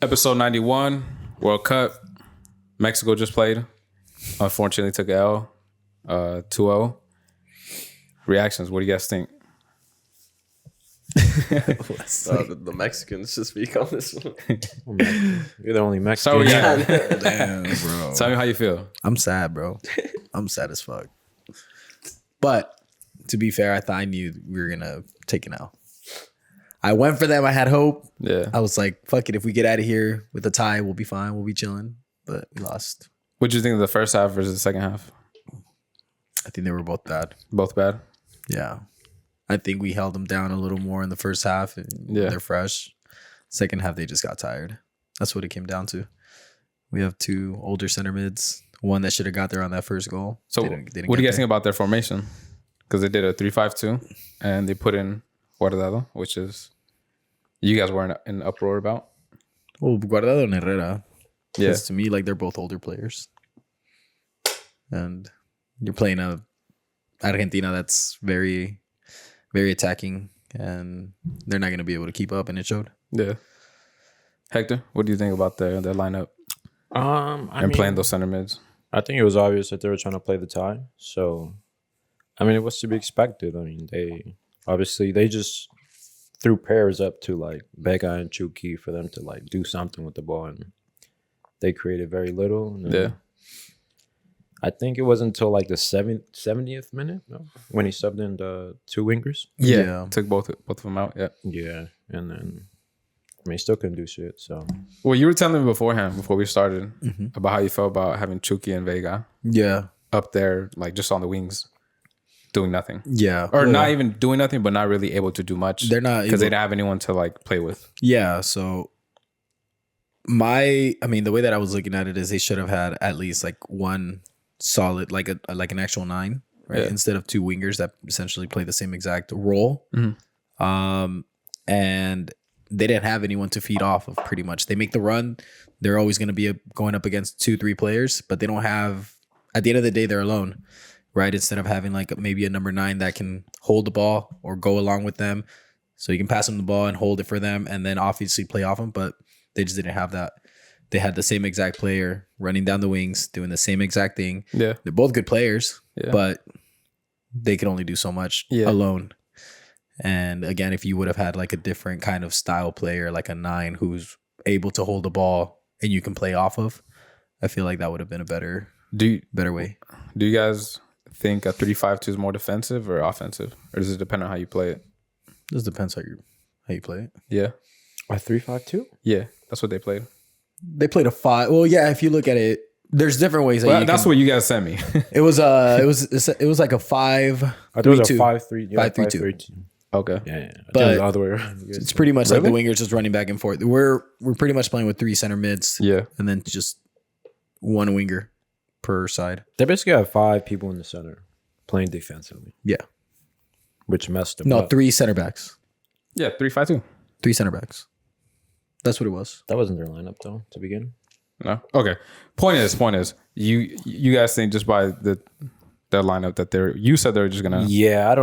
Episode 91, World Cup. Mexico just played. Unfortunately, took L 2-0. Reactions, what do you guys think? The Mexicans should speak on this one. You're the only Mexican. So, yeah. Damn, bro. Tell me how you feel. I'm sad, bro. I'm sad as fuck. But to be fair, I knew we were gonna take an L. I went for them. I had hope. Yeah. I was like, fuck it. If we get out of here with a tie, we'll be fine. We'll be chilling. But we lost. What do you think of the first half versus the second half? I think they were both bad. Both bad? Yeah. I think we held them down a little more in the first half. And they're fresh. Second half, they just got tired. That's what it came down to. We have two older center mids. One that should have got there on that first goal. So They didn't what do you get guys think about their formation? Because they did a 3-5-2 and they put in Guardado, which is you guys were in uproar about. Well, Guardado and Herrera. Yeah. Because to me, like, they're both older players. And you're playing a Argentina that's very, very attacking. And they're not going to be able to keep up. And it showed. Yeah. Hector, what do you think about their lineup I mean, playing those center mids? I think it was obvious that they were trying to play the tie. So, I mean, it was to be expected. I mean, they just threw pairs up to like Vega and Chucky for them to like do something with the ball, and they created very little. And Yeah. I think it wasn't until like the 70th minute when he subbed in the two wingers. Yeah. Took both of them out. Yeah. Yeah, and then I mean, he still couldn't do shit. So Well, you were telling me beforehand, before we started, about how you felt about having Chucky and Vega Yeah. up there, like just on the wings, doing nothing. Yeah. Or Well, not even doing nothing, but not really able to do much. They're not because they able- didn't have anyone to like play with. Yeah. So the way that I was looking at it is they should have had at least like one solid, like an actual 9, right? Yeah. Instead of two wingers that essentially play the same exact role. And they didn't have anyone to feed off of pretty much. They make the run. They're always going to be going up against 2-3 players, but they don't have, at the end of the day, they're alone, right? Instead of having like maybe a number 9 that can hold the ball or go along with them. So you can pass them the ball and hold it for them and then obviously play off them, but they just didn't have that. They had the same exact player running down the wings, doing the same exact thing. Yeah. They're both good players, Yeah. but they could only do so much alone. And again, if you would have had like a different kind of style player, like a 9 who's able to hold the ball and you can play off of, I feel like that would have been a better way. Do you guys think a 3-5-2 is more defensive or offensive? Or does it depend on how you play it? This depends how you play it. Yeah. a 3-5-2. Yeah. That's what they played. They played a 5. Well, yeah, if you look at it, there's different ways. That's what you guys sent me. It was like a 5. I thought it was a 5-3. 5-3-2. Okay. Yeah. But the other way around. It's pretty much like the wingers just running back and forth. We're pretty much playing with 3 center mids. Yeah. And then just one winger per side. They basically have 5 people in the center playing defensively, Yeah. which messed them No, up. 3 center backs. Yeah. 3-5-2. 3 center backs. That's what it was. That wasn't their lineup though to begin. No. Okay. Point is, you guys think just by their lineup that you said they're just gonna. Yeah,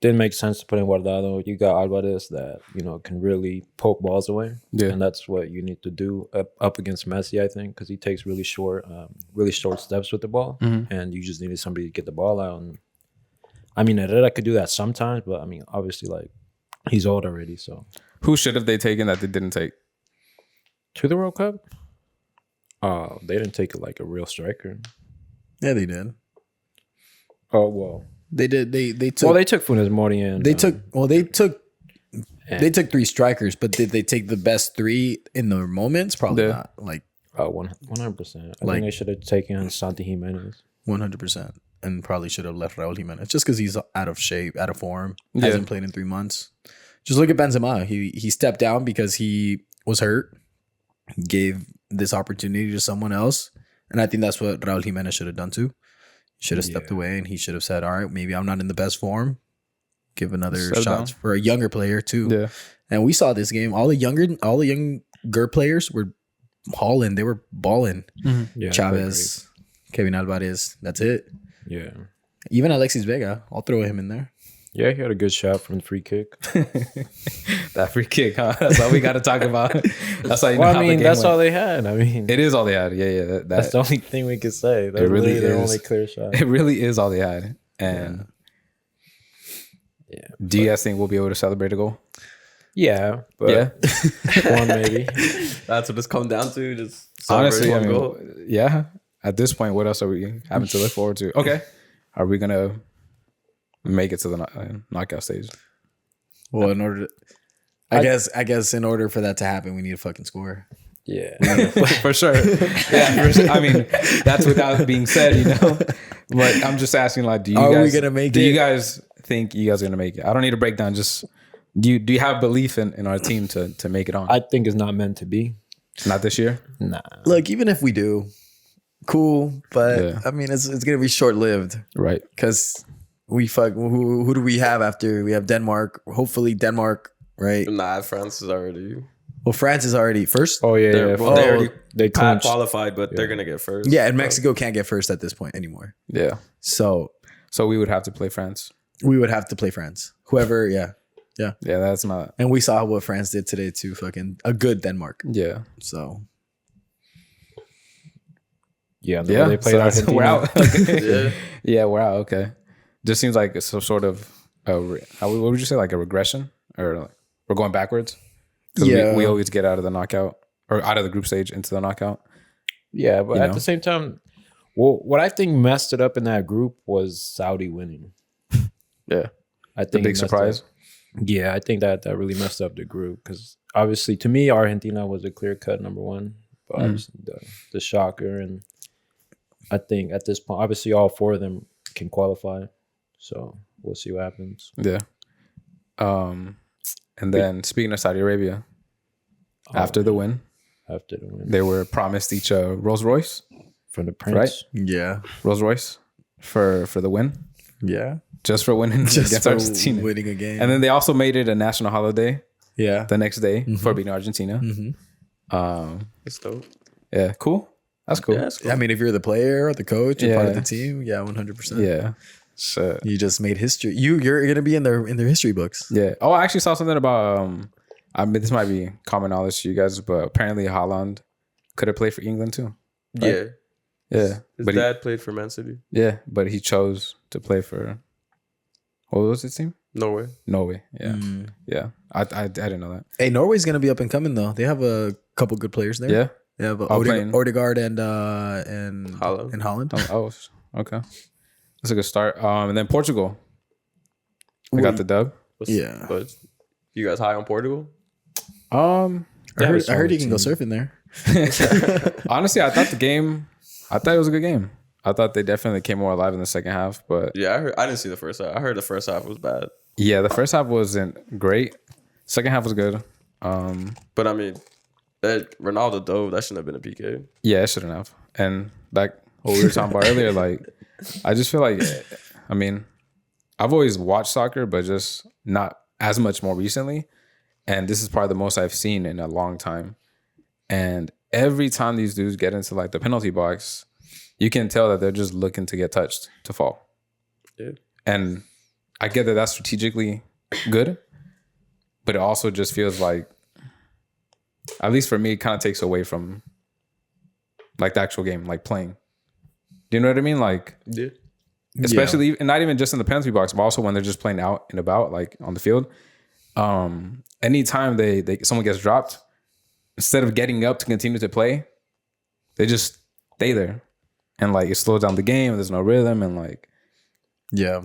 didn't make sense to put in Guardado. You got Alvarez that can really poke balls away. Yeah. And that's what you need to do up against Messi, I think, because he takes really short steps with the ball, and you just needed somebody to get the ball out. And I mean, Herrera could do that sometimes, but I mean, obviously, like he's old already. So Who should have they taken that they didn't take? to the World Cup, they didn't take it like a real striker. Yeah, they did. Oh well. They did. They took. Well, they took Funes Mori and They took 3 strikers, but did they take the best 3 in their moments? Probably Yeah. not. Like 100%. I Like- think they should have taken Santi Jimenez. 100%, and probably should have left Raul Jimenez just because he's out of shape, out of form, Yeah. hasn't played in 3 months. Just look at Benzema. He stepped down because he was hurt. Gave this opportunity to someone else, and I think that's what Raul Jimenez should have done too. Should have stepped away, and he should have said, "All right, maybe I'm not in the best form. Give another Settle shot down. for a younger player too." Yeah. And we saw this game. All the younger players were hauling. They were balling. Yeah, Chavez, Kevin Alvarez. That's it. Yeah. Even Alexis Vega. I'll throw him in there. Yeah, he had a good shot from the free kick. That free kick, huh? That's all we got to talk about. That's how you know Well, how I the mean, game that's went. all they had. I mean, It is all they had. Yeah. that's the only thing we could say. That really really their is. only clear shot. It really is all they had. And Yeah. do you guys think we'll be able to celebrate a goal? Yeah, but Yeah. one maybe. That's what it's come down to. Just Honestly, celebrate I one mean, goal. yeah. At this point, what else are we having to look forward to? Okay. Are we going to make it to the knockout stage? Well, in order to, I guess in order for that to happen, we need a fucking score. Yeah. For sure. Yeah. For sure. I mean, that's without being said, you know. But I'm just asking, like, do you Are guys we gonna make do it? you guys think you guys are gonna make it? I don't need a breakdown. Just do you have belief in our team to make it on? I think it's not meant to be. Not this year. Nah. Look, even if we do, cool. But Yeah. I mean, it's gonna be short lived Right. because we fuck. Who do we have after? We have Denmark. Hopefully, Denmark. Right. Nah, France is already. Well, France is already first. Oh yeah, They're, yeah. well, they Oh, already they clinched. qualified, but they're gonna get first. Yeah, and Mexico can't get first at this point anymore. Yeah. So So we would have to play France. we would have to play France. Whoever, yeah. Yeah, that's not. And we saw what France did today to fucking a good Denmark. Yeah. So Yeah, Yeah. they played So Argentina. we're out. Okay. Yeah. Yeah, we're out. Okay. Just seems like it's some sort of what would you say, like a regression, or like we're going backwards? 'Cause Yeah. we always get out of the knockout or out of the group stage into the knockout. Yeah, but You at know? the same time, well, what I think messed it up in that group was Saudi winning. Yeah. I The think big it messed surprise. up- Yeah, I think that really messed up the group because obviously, to me, Argentina was a clear cut number one. But obviously the shocker, and I think at this point, obviously, all four of them can qualify. So we'll see what happens. Yeah. And then speaking of Saudi Arabia, after the win, After the win they were promised each a Rolls Royce, from the Prince, yeah, Rolls Royce for the win, yeah, just for winning against for Argentina. winning a game. And then they also made it a national holiday yeah, the next day for beating Argentina. It's dope. Yeah, cool. That's cool. Yeah, Yeah. it's cool. I mean, if you're the player or the coach or part of Yeah. the team, yeah, 100%. So, You just made history. You're gonna be in their history books. yeah. Oh, I actually saw something about. I mean, this might be common knowledge to you guys, but apparently Haaland could have played for England too. Yeah. Yeah, His but dad played for Man City. but he chose to play for. What was his team? Norway. Norway. Yeah, yeah. I didn't know that. Hey, Norway's gonna be up and coming though. They have a couple good players there. Yeah. They have playing. Odegaard and Holland. and Holland. Oh, okay. That's a good start. And then Portugal. We got the dub. Yeah. But you guys high on Portugal? Um, I heard solid you can go team. surfing there. honestly, I thought it was a good game. I thought they definitely came more alive in the second half, but Yeah, I didn't see the first half. I heard the first half was bad. yeah, the first half wasn't great. Second half was good. But I mean, that Ronaldo dove, that shouldn't have been a PK. Yeah, it shouldn't have. And like what we were talking about earlier, like I just feel like, I mean, I've always watched soccer, but just not as much more recently. And this is probably the most I've seen in a long time. And every time these dudes get into like the penalty box, you can tell that they're just looking to get touched to fall. Yeah. And I get that that's strategically good, but it also just feels like, at least for me, it kind of takes away from like the actual game, like playing. Do you know what I mean? Like, Yeah. especially and not even just in the penalty box, but also when they're just playing out and about, like on the field. Anytime someone gets dropped, instead of getting up to continue to play, they just stay there, and like it slows down the game. There's no rhythm, and like Yeah.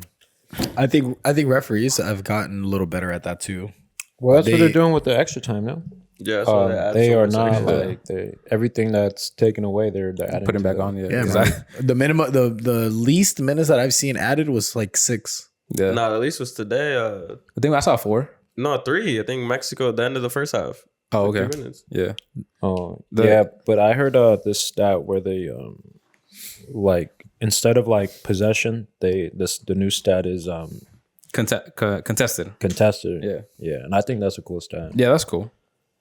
I think referees have gotten a little better at that too. Well, that's what They- they're doing with the extra time now. Yeah, so They are added not so much like everything that's taken away. They're adding putting to back that. on. Yeah, Yeah, 'cause man. The minimum, the least minutes that I've seen added was like 6. yeah. No, at least was today. I think I saw 4. No, 3. I think Mexico at the end of the first half. Oh, Like okay. 3 minutes. Yeah, Oh, The- yeah, but I heard this stat where they like instead of like possession, the new stat is contested. contested. Yeah, Yeah, and I think that's a cool stat. yeah, that's cool.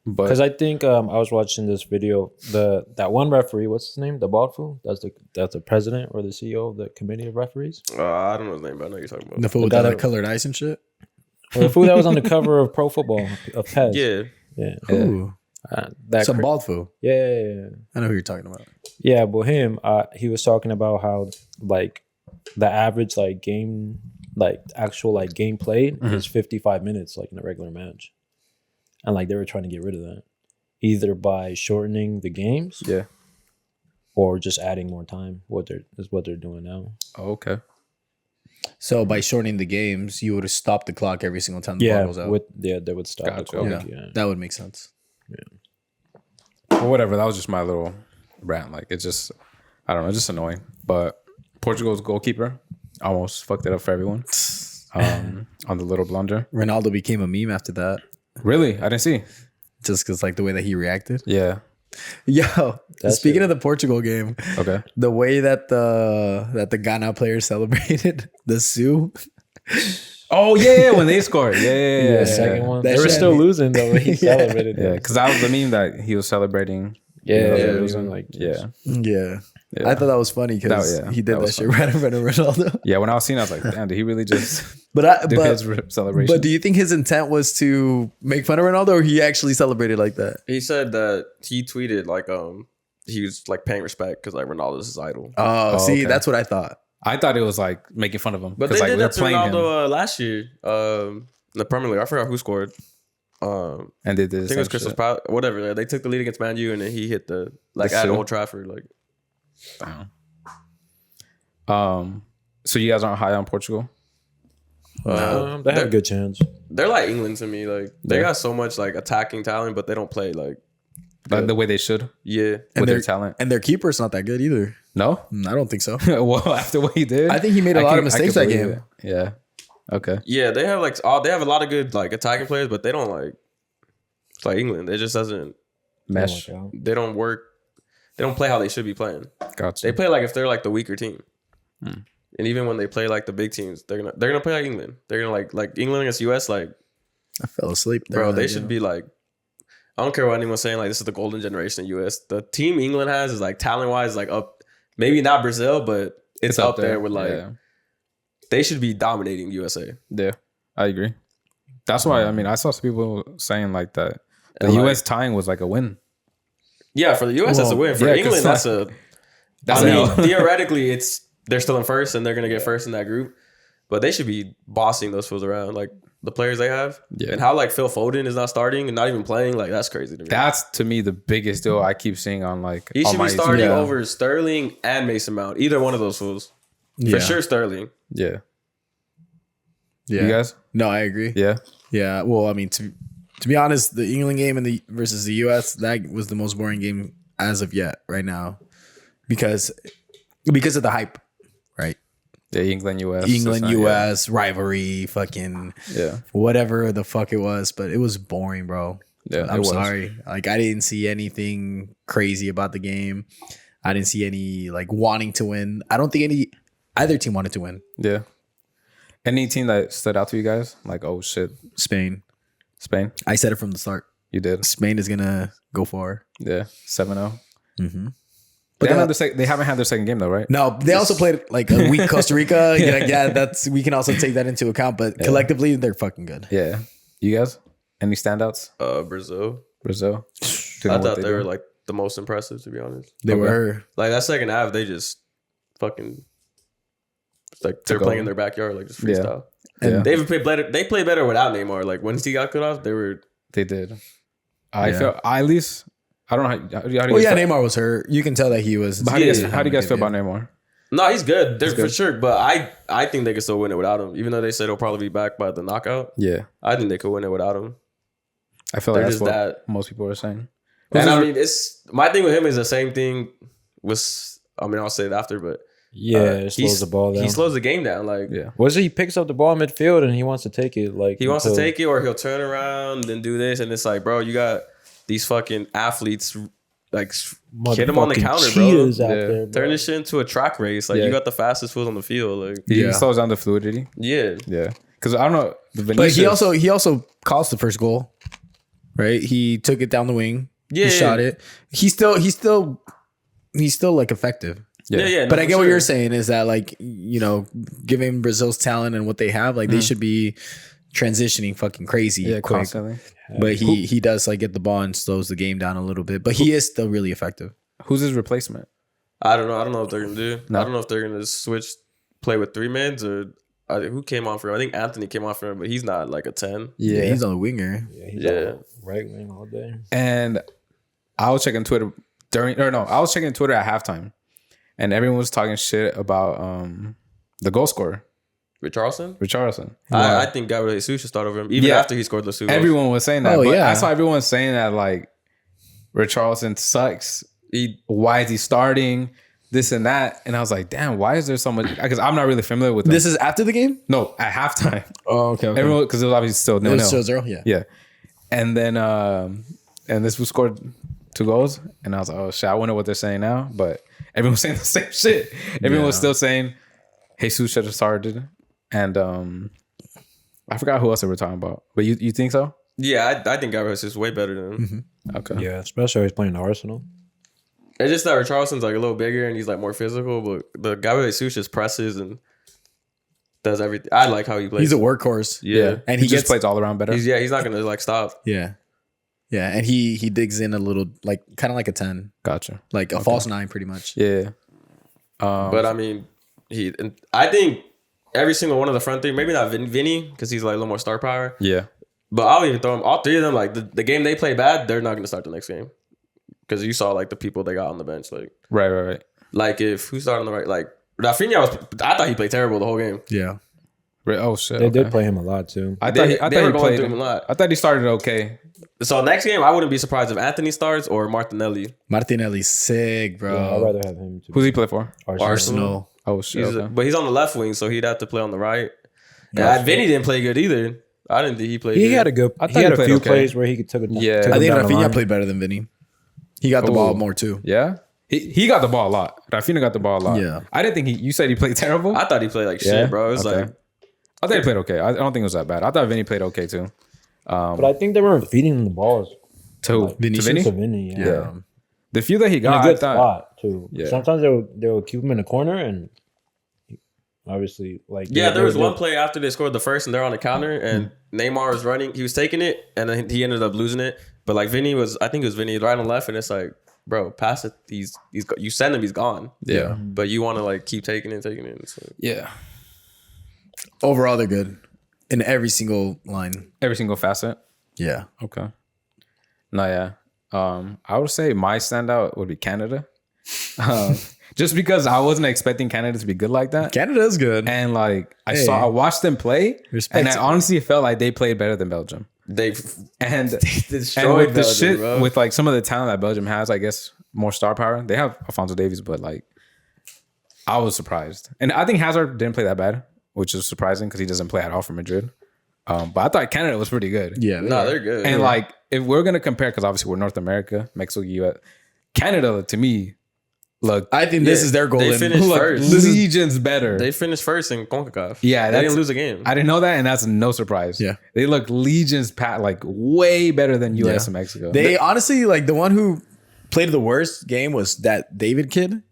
But Because I think I was watching this video. That one referee, what's his name? The bald fool. That's the president or the CEO of the committee of referees. I don't know his name, but I know you're talking about. The fool with guy the that- colored ice and shit. Or the fool that was on the cover of Pro Football of Pez. Yeah. Ooh, some Cra- bald fool. yeah. I know who you're talking about. Yeah, but him, he was talking about how like the average like game, like actual like game played is 55 minutes, like in a regular match, and like they were trying to get rid of that, either by shortening the games, yeah. or just adding more time. What they're doing now. Oh, okay. So by shortening the games, you would have stopped the clock every single time the ball was out. They would stop the Gotcha. clock. yeah, Yeah. that would make sense. Well, whatever. That was just my little rant. Like, it's just, I don't know, it's just annoying. But Portugal's goalkeeper almost fucked it up for everyone on the little blunder. Ronaldo became a meme after that, Really? I didn't see. just because like the way that he reacted. Yeah. Yo, That's speaking of the Portugal game, Okay. the way that the Ghana players celebrated the Sioux. Oh, yeah. When they scored. Yeah. The second one, That they were shit still had me- losing though. When he Yeah. celebrated. Yeah. Because that was the meme that he was celebrating. Yeah, they yeah, were it losing. was like Yeah. Yeah. Yeah. I thought that was funny because That- yeah, he did that that was shit right in front of Ronaldo. Yeah. When I was seeing it, I was like, damn, did he really just But do his celebration? but do you think his intent was to make fun of Ronaldo, or he actually celebrated like that? He said that he tweeted like he was like paying respect because like Ronaldo's his idol. Oh, see, okay. that's what I thought. I thought it was like making fun of him. But 'Cause, they like, did they're that to playing him. Ronaldo last year in the Premier League. I forgot who scored. And they did I think it was Crystal Palace. Whatever. They took the lead against Man U and then he hit the like The at Sioux? Old Trafford. Like So you guys aren't high on Portugal? They have a they're, good chance. they're like England to me. Like they Yeah. got so much like attacking talent, but they don't play like Like the way they should yeah. with their their talent. And their keeper's not that good either. No? I don't think so. Well, after what he did, I think he made a lot of mistakes that believe game. it. Yeah. Okay. Yeah, they have like they have a lot of good like attacking players, but they don't like it's like England. It just doesn't. Mesh. They don't work. They don't play how they should be playing. Gotcha. They play like if they're like the weaker team. And even when they play like the big teams, they're gonna play like England. They're gonna like England against US. Like I fell asleep there. bro, they should be like. I don't care what anyone's saying. Like this is the golden generation in US. The team England has is like talent wise, like up. Maybe not Brazil, but it's up there with like. Yeah. They should be dominating USA. Yeah, I agree. That's why I mean I saw some people saying like that the And, like- US tying was like a win. Yeah, for the US, that's a win. For yeah, 'cause England, that's like- a. That's I mean, a- theoretically, they're still in first, and they're gonna get first in that group. But they should be bossing those fools around, like the players they have, Yeah. and how like Phil Foden is not starting and not even playing. Like that's crazy to me. That's to me the biggest deal I keep seeing on like He on should my be starting Yeah. over Sterling and Mason Mount. Either one of those fools, for sure. Sterling. Yeah. Yeah. You guys? No, I agree. Yeah. Yeah. Well, I mean, to be honest, the England game and the versus the US, that was the most boring game as of yet right now, because of the hype, right? Yeah, England US. England It's not- US rivalry, fucking Yeah. whatever the fuck it was, but it was boring, bro. Yeah. I'm it was. sorry. Like I didn't see anything crazy about the game. I didn't see any like wanting to win. I don't think either team wanted to win. Yeah. Any team that stood out to you guys? Like, oh shit, Spain. Spain. I said it from the start. You did. Spain is gonna go far. Yeah. 7-0. Mm-hmm. But But they haven't had their second game though, right? No, they also played like a weak Costa Rica. Yeah, that's we can also take that into account. But collectively, they're fucking good. Yeah. You guys? Any standouts? Brazil. Brazil. I thought they were like the most impressive, to be honest. They Okay. were. Like that second half, they just fucking like they're Took playing over. in their backyard, like just Yeah. freestyle. Yeah. They even played better. They played better without Neymar. Like when he got cut off, they were. They did. I Yeah. feel at least I don't know how do you Well, guys yeah, feel, Neymar was hurt. You can tell that he was. but how do you guys, Yeah. how do you guys feel about Neymar? No, he's good. They're He's for good. sure. But I think they could still win it without him. Even though they said he'll probably be back by the knockout, Yeah. I think they could win it without him. I feel They're like that's just what that. most people are saying. And I mean, it's my thing with him is the same thing. I'll say it after, but It slows the ball down. He slows the game down. Like Yeah. Was it he picks up the ball in midfield and he wants to take it like he wants to until- take it, or he'll turn around and do this, and it's like, bro, you got these fucking athletes. Like hit him on the motherfucking counter, bro. cheetahs out Yeah. there, bro. Turn this shit into a track race. Like Yeah. you got the fastest foot on the field. Like He slows down the fluidity. yeah, Yeah. Because I don't know. But he also caused the first goal. right? He took it down the wing. Yeah, He shot it. He's still like effective. Yeah. No, But I for get what sure. you're saying is that like, you know, given Brazil's talent and what they have, like they should be transitioning fucking crazy Yeah, quick. constantly. But he does like get the ball and slows the game down a little bit. But he is still really effective. Who's his replacement? I don't know. I don't know what they're gonna do. No. I don't know if they're gonna switch play with 3-mans or who came on for him. I think Anthony came on for him, but he's not like a 10. Yeah, he's on the winger. Yeah, he's Yeah. on right wing all day. And I was checking Twitter I was checking Twitter at halftime, and everyone was talking shit about the goal scorer, Richarlison. Wow. I think Gabriel Jesus should start over him, even Yeah. after he scored the 2 goals. Everyone was saying that. Oh, but yeah. I saw everyone saying that like Richarlison sucks. He, Why is he starting? This and that. And I was like, damn, why is there so much? Because I'm not really familiar with them. This is after the game? No, at halftime. Oh, okay. Everyone, because it was obviously still It nil was nil. 0-0, yeah. Yeah. And then and this was scored 2 goals. And I was like, oh shit, I wonder what they're saying now. But everyone was saying the same shit. Everyone was still saying Jesus should have started. And I forgot who else they were talking about. But you think so? yeah, I think Gabriel Jesus is way better than him. Okay. Yeah, especially he's playing Arsenal. It's just that Richarlison's like a little bigger and he's like more physical, but the Gabriel Jesus just presses and does everything. I like how he plays. He's a workhorse. Yeah. And He he just gets plays all around better. He's not gonna like stop. Yeah. Yeah. And he digs in a little, like kind of like a 10, Gotcha. like a false 9 pretty much. Yeah. But I mean, I think every single one of the front three, maybe not Vinny because he's like a little more star power. Yeah. But I'll even throw them all 3 of them. Like the game they play bad, they're not gonna start the next game because you saw like the people they got on the bench. Right. Like if who started on the right, like Rafinha I thought he played terrible the whole game. Yeah. Right. Oh shit. They okay. did play him a lot too. I They thought were he going played. through him a lot. I thought he started okay. So next game, I wouldn't be surprised if Anthony starts or Martinelli. Martinelli's sick, bro. Yeah, I'd rather have him. Who's he play for? Arsenal. Oh shit. Okay. But he's on the left wing, so he'd have to play on the right. And Vinny didn't play good either. I didn't think he played. He good. had a good. I He thought had he a played few okay. plays where he could took it. Yeah. took I him think down the Rafinha line. played better than Vinny. He got the ball more too. Yeah. He got the ball a lot. Rafinha got the ball a lot. Yeah. I didn't think you said he played terrible. I thought he played like Yeah? shit, bro. It was Okay. like I thought he played okay. I don't think it was that bad. I thought Vinny played okay too. But I think they weren't feeding him the balls. To Vinny? To Vinny, yeah. Yeah. The few that he In a got, good I thought. spot too. Yeah. Sometimes they'll keep him in the corner and obviously like there was one play after they scored the first and they're on the counter and Neymar was running. He was taking it and then he ended up losing it. But like Vinny I think it was Vinny right on the left and it's like, bro, pass it. You send him, he's gone. Yeah. But you want to like keep taking it. So. Yeah. Overall, they're good in every single line. Every single facet. Yeah. Okay. No, yeah. I would say my standout would be Canada. Just because I wasn't expecting Canada to be good like that. Canada's good. And like I watched them play, Respect and I to- honestly felt like they played better than Belgium. They And destroyed with the Belgium, shit, bro. with like some of the talent that Belgium has, I guess more star power. They have Alphonso Davies, but like I was surprised, and I think Hazard didn't play that bad, which is surprising because he doesn't play at all for Madrid. But I thought Canada was pretty good. Yeah. they're good. And like if we're gonna compare, because obviously we're North America, Mexico, US, Canada to me, look, I think this is their golden. They finished look first. legions better. They finished first in CONCACAF. Yeah, they that's- didn't lose a game. I didn't know that, and that's no surprise. Yeah. They look legions like way better than US Yeah. and Mexico. They honestly like the one who played the worst game was that David kid.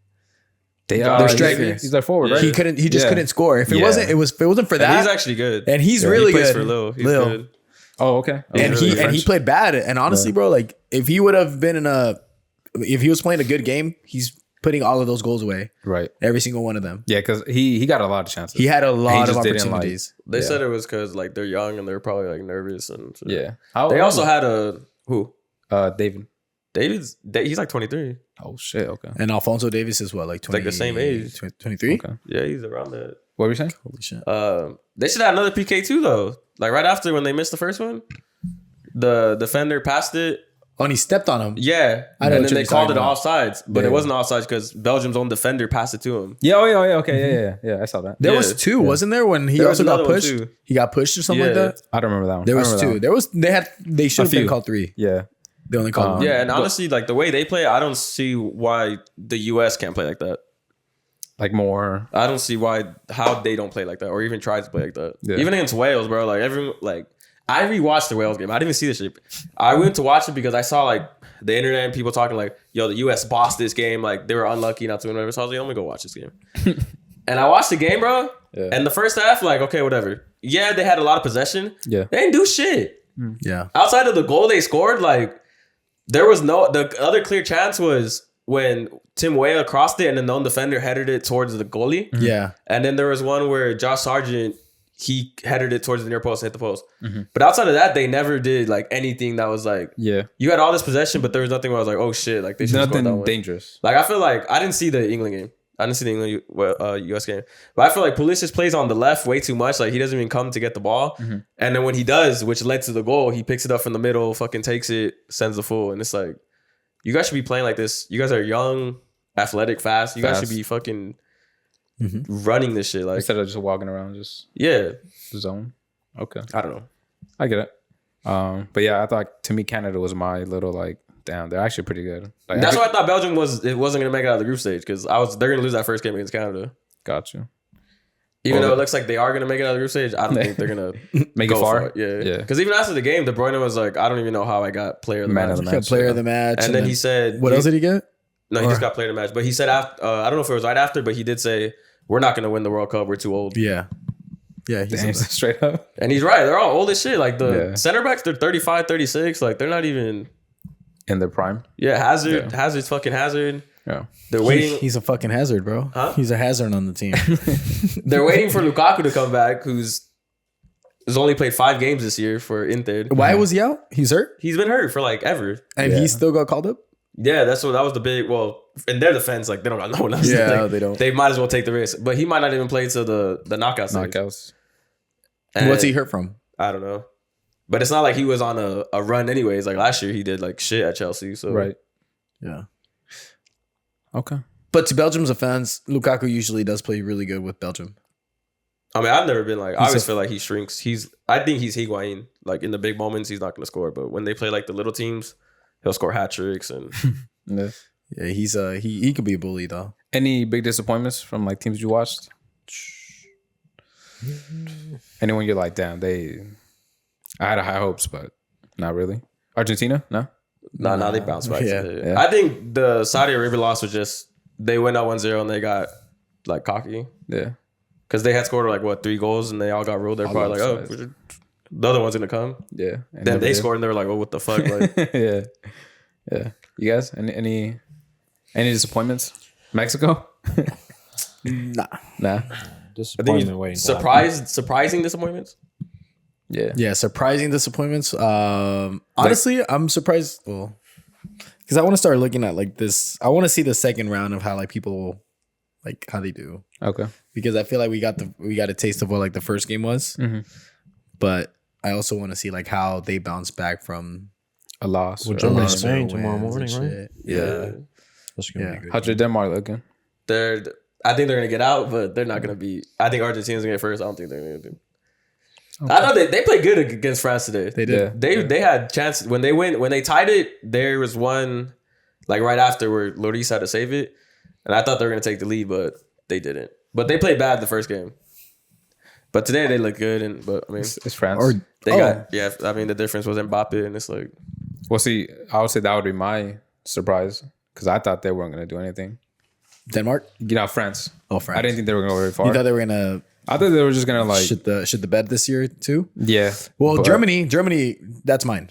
their striker. He's their forward, right? He just Yeah. couldn't score. If it Yeah. wasn't for And that, he's actually good. and he's Yeah, really he plays good for Lille. He's Lille. good. Oh, okay. And really he French. played bad. And honestly, bro, like if he would have been if he was playing a good game, he's putting all of those goals away. Right. Every single one of them. Yeah, because he got a lot of chances. He had a lot of just didn't, like- opportunities. They Yeah. said it was because like they're young and they're probably like nervous and shit. Yeah. They also had who? David. He's like 23. Oh shit. Okay. And Alfonso Davis is what, like 20, Like the same age. 23? Okay. Yeah, he's around that. What were you saying? Holy shit. They should have another PK too though. Like right after when they missed the first one, the defender passed it. Oh, and he stepped on him. Yeah, I know and what then they you're called it talking about. offsides, but Yeah. it wasn't offsides because Belgium's own defender passed it to him. Yeah. Oh, yeah. Okay. Yeah. I saw that. There Yeah. was two, wasn't there? When he There was also got another one, pushed. too. He got pushed or something like Yeah. that. I don't remember that one. There I was remember two. that one. They should have been few. called 3. Yeah. They only called one. Yeah, and honestly, like the way they play, I don't see why the US can't play like that. Like more. I don't see how they don't play like that or even try to play like that. Yeah. Even against Wales, bro. Like everyone, like I rewatched the Wales game. I didn't even see this shit. I went to watch it because I saw like the internet and people talking like, yo, the US bossed this game. Like they were unlucky not to win whatever. So I was like, I'm gonna go watch this game. And I watched the game, bro. Yeah. And the first half, like, okay, whatever. Yeah, they had a lot of possession. Yeah. They didn't do shit. Yeah. Outside of the goal they scored, like there was the other clear chance was when Tim Weah crossed it and the known defender headed it towards the goalie. Yeah. And then there was one where Josh Sargent, he headed it towards the near post and hit the post. But outside of that, they never did like anything that was like, Yeah. you had all this possession, but there was nothing where I was like, oh shit, like they should have scored that Nothing one. dangerous. Like I feel like I didn't see the England game. I didn't see the England US game. But I feel like Pulisic plays on the left way too much. Like he doesn't even come to get the ball. And then when he does, which led to the goal, he picks it up from the middle, fucking takes it, sends the full. And it's like, you guys should be playing like this. You guys are young, athletic, fast. You guys should be fucking running this shit. Like Instead of just walking around, just yeah. the zone. Okay. I don't know. I get it. But yeah, I thought to me Canada was my little like, damn, they're actually pretty good. Like, That's why I thought Belgium wasn't gonna make it out of the group stage because they're gonna lose that first game against Canada. Got you. Even though it looks like they are gonna make it out of the group stage, I don't think they're gonna Make it go far. for it. Yeah, Yeah. Because even after the game, De Bruyne was like, "I don't even know how I got player of the Man match." of the He got match. player of the match. And then he said, what else did he get? No, he just got player of the match. But he said after, I don't know if it was right after, but he did say, "We're not gonna win the World Cup. We're too old." Yeah. Yeah. He Damn, said that. straight up. And he's right. They're all old as shit. Like the Yeah. center backs, they're 35, 36. Like they're not even. In their prime. Yeah, Hazard. Yeah. Hazard's fucking Hazard. Yeah. They're waiting. He's a fucking hazard, bro. Huh? He's a hazard on the team. They're waiting for Lukaku to come back, who's only played 5 games this year for Inter. Why was he out? He's hurt, He's been hurt for like ever. and he still got called up. Yeah, that was the big. Well, in their defense, like they don't got no one else. Yeah, to take. they don't. They might as well take the risk, but he might not even play to the knockout stage. Knockouts. And What's he hurt from? I don't know, but it's not like he was on a run anyways. Like last year, he did like shit at Chelsea. So Right. Yeah. Okay. But to Belgium's offense, Lukaku usually does play really good with Belgium. I mean, I've never been like. I He's always a- feel like he shrinks. I think he's Higuain. Like in the big moments, he's not going to score, but when they play like the little teams, he'll score hat tricks and. Yeah. Yeah, he's he could be a bully though. Any big disappointments from like teams you watched? Anyone you're like, damn, I had high hopes, but not really. Argentina? No? Nah, they bounced back. Yeah. Yeah. I think the Saudi Arabia loss was just they went up 1-0 and they got like cocky Yeah. because they had scored like 3 goals and they all got ruled. They're probably like, oh, the other one's gonna come. Yeah. Then they scored and they were like, oh, what the fuck? Like, Yeah. Yeah. You guys? Any disappointments? Mexico? Nah. Nah. I think Disappointment waiting. to happen. surprising disappointments. Yeah. Yeah, surprising disappointments. Honestly, I'm surprised. Well, because I want to start looking at like this. I want to see the second round of how like people like how they do. Okay. Because I feel like we got a taste of what like the first game was, but I also want to see like how they bounce back from A loss. Well, or Germany, a win. Spain wins tomorrow and morning, right? shit. Yeah. That's gonna Yeah. be good. How's your Denmark looking? I think they're gonna get out, but they're not gonna be. I think Argentina's gonna get first. I don't think they're gonna do. I know they played good against France today. They did. Yeah. They had chances when they tied it. There was one like right after where Lloris had to save it, and I thought they were gonna take the lead, but they didn't. But they played bad the first game. But today they look good, but I mean It's France. Or they got I mean the difference was Mbappe, and it's like Well, see, I would say that would be my surprise because I thought they weren't going to do anything. Denmark. You know, France. Oh, France. I didn't think they were going to go very far. You thought they were gonna I thought they were just going to like, shit the bed this year too? yeah. Well, but- Germany, that's mine.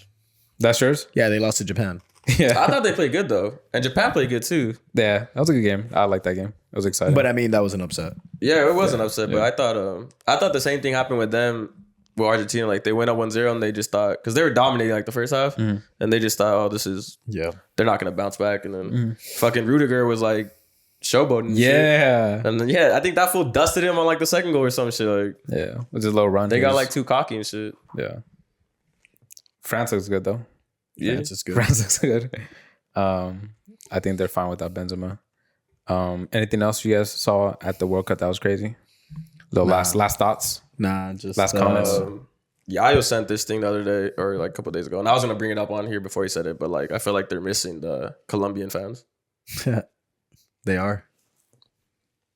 That's yours? Yeah, they lost to Japan. Yeah. I thought they played good though, and Japan played good too. Yeah. That was a good game. I liked that game. It was exciting. But I mean, that was an upset. Yeah, it wasn't upset, but I thought the same thing happened with them. Well, Argentina, like they went up 1-0 and they just thought because they were dominating like the first half, and they just thought, oh, they're not gonna bounce back, and then fucking Rudiger was like showboating. and shit. yeah. And then I think that fool dusted him on like the second goal or some shit. Like Yeah. It was a little run. they He got was- like too cocky and shit. Yeah. France looks good though. Yeah, France is good. France looks good. I think they're fine without Benzema. Anything else you guys saw at the World Cup that was crazy? Last thoughts, Nah, just last comments. Yayo sent this thing the other day or like a couple days ago, and I was gonna bring it up on here before he said it, but like I feel like they're missing the Colombian fans. They are.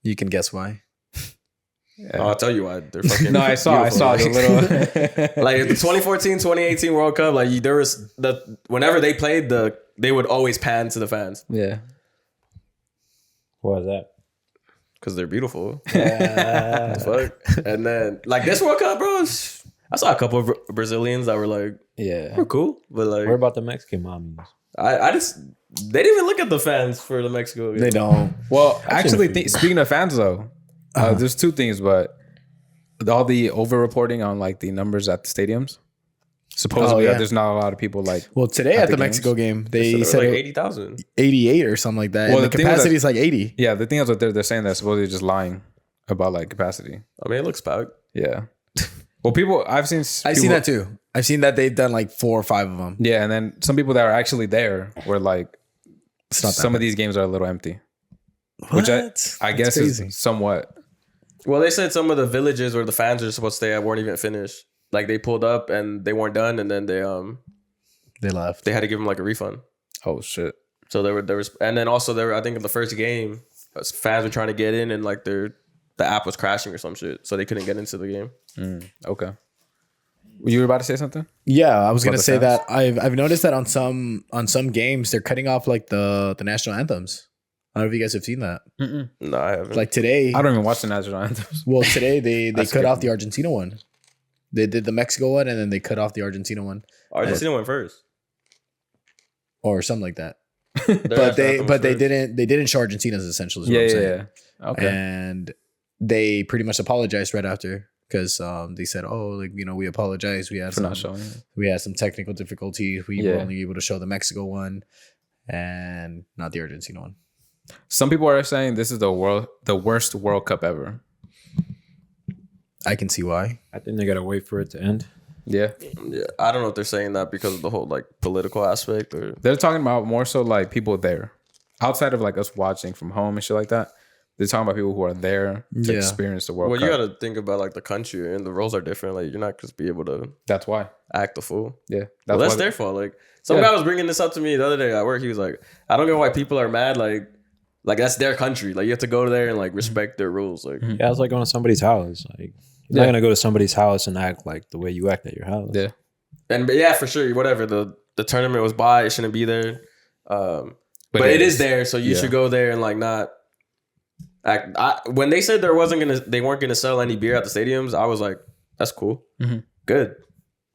You can guess why. I'll tell you why. They're fucking. No, I saw the little. Like the 2014, 2018 World Cup. Like there was whenever they played they would always pan to the fans Yeah. What was that? because they're beautiful. Fuck. And then like this World Cup, bro. I saw a couple of Brazilians that were like, Yeah. we're cool, but like, What about the Mexican mommies? I just they didn't even look at the fans for the Mexico game. They don't. Well, actually, speaking of fans though, there's two things, but all the over reporting on like the numbers at the stadiums. Supposedly, yeah. there's not a lot of people like. Well, today At at the the Mexico game, they It was said like it- 80,000. 88 or something like that. Well, and the the thing was capacity that- is like 80. Yeah, the thing is what they're saying that supposedly just lying about like capacity. I mean, it looks packed. Yeah. Well, people I've seen That too. I've seen that they've done like 4 or 5 of them. Yeah, and then some people that are actually there were like, It's not that some of these games are a little empty, which I That's guess crazy. is somewhat. Well, they said some of the villages where the fans are supposed to stay at weren't even finished. Like they pulled up and they weren't done, and then They left. they had to give them like a refund. Oh shit! So there was, and then also I think in the first game, fans were trying to get in, and like the app was crashing or some shit, so they couldn't get into the game. Okay. You were about to say something? Yeah, I was gonna the say fans? that I've noticed that on some games they're cutting off like the national anthems. I don't know if you guys have seen that. No, I haven't. Like today, I don't even watch the national anthems. well today they cut skipped off the Argentina one. They did the Mexico one and then they cut off the Argentina one Argentina went first. or something like that. Their But national they anthem was first. didn't show Argentina's essential. Is what Yeah, I'm yeah, saying. yeah. Okay. And they pretty much apologized right after because they said, "Oh, like we apologize. We had For not showing it. we had some technical difficulties. We Yeah. were only able to show the Mexico one and not the Argentina one." Some people are saying this is the worst World Cup ever. I can see why. I think they gotta wait for it to end. Yeah. Yeah, I don't know if they're saying that because of the whole like political aspect or. They're talking about more so like people there. Outside of like us watching from home and shit like that. They're talking about people who are there to Yeah. experience the World Well, Cup. you got to think about like the country and the roles are different. Like you're not just be able to That's why. act the fool. Yeah. Well, that's why their fault. Like some Yeah. guy was bringing this up to me the other day at work. He was like, "I don't know why people are mad. Like that's their country. Like you have to go there and like respect their rules. Like Yeah, it's like going to somebody's house. Like you're Yeah. not gonna go to somebody's house and act like the way you act at your house. Yeah. and yeah, for sure. Whatever the tournament was by, it shouldn't be there. But it is there, so you Yeah. should go there and like not act. When they said they weren't gonna sell any beer at the stadiums, I was like, that's cool, good.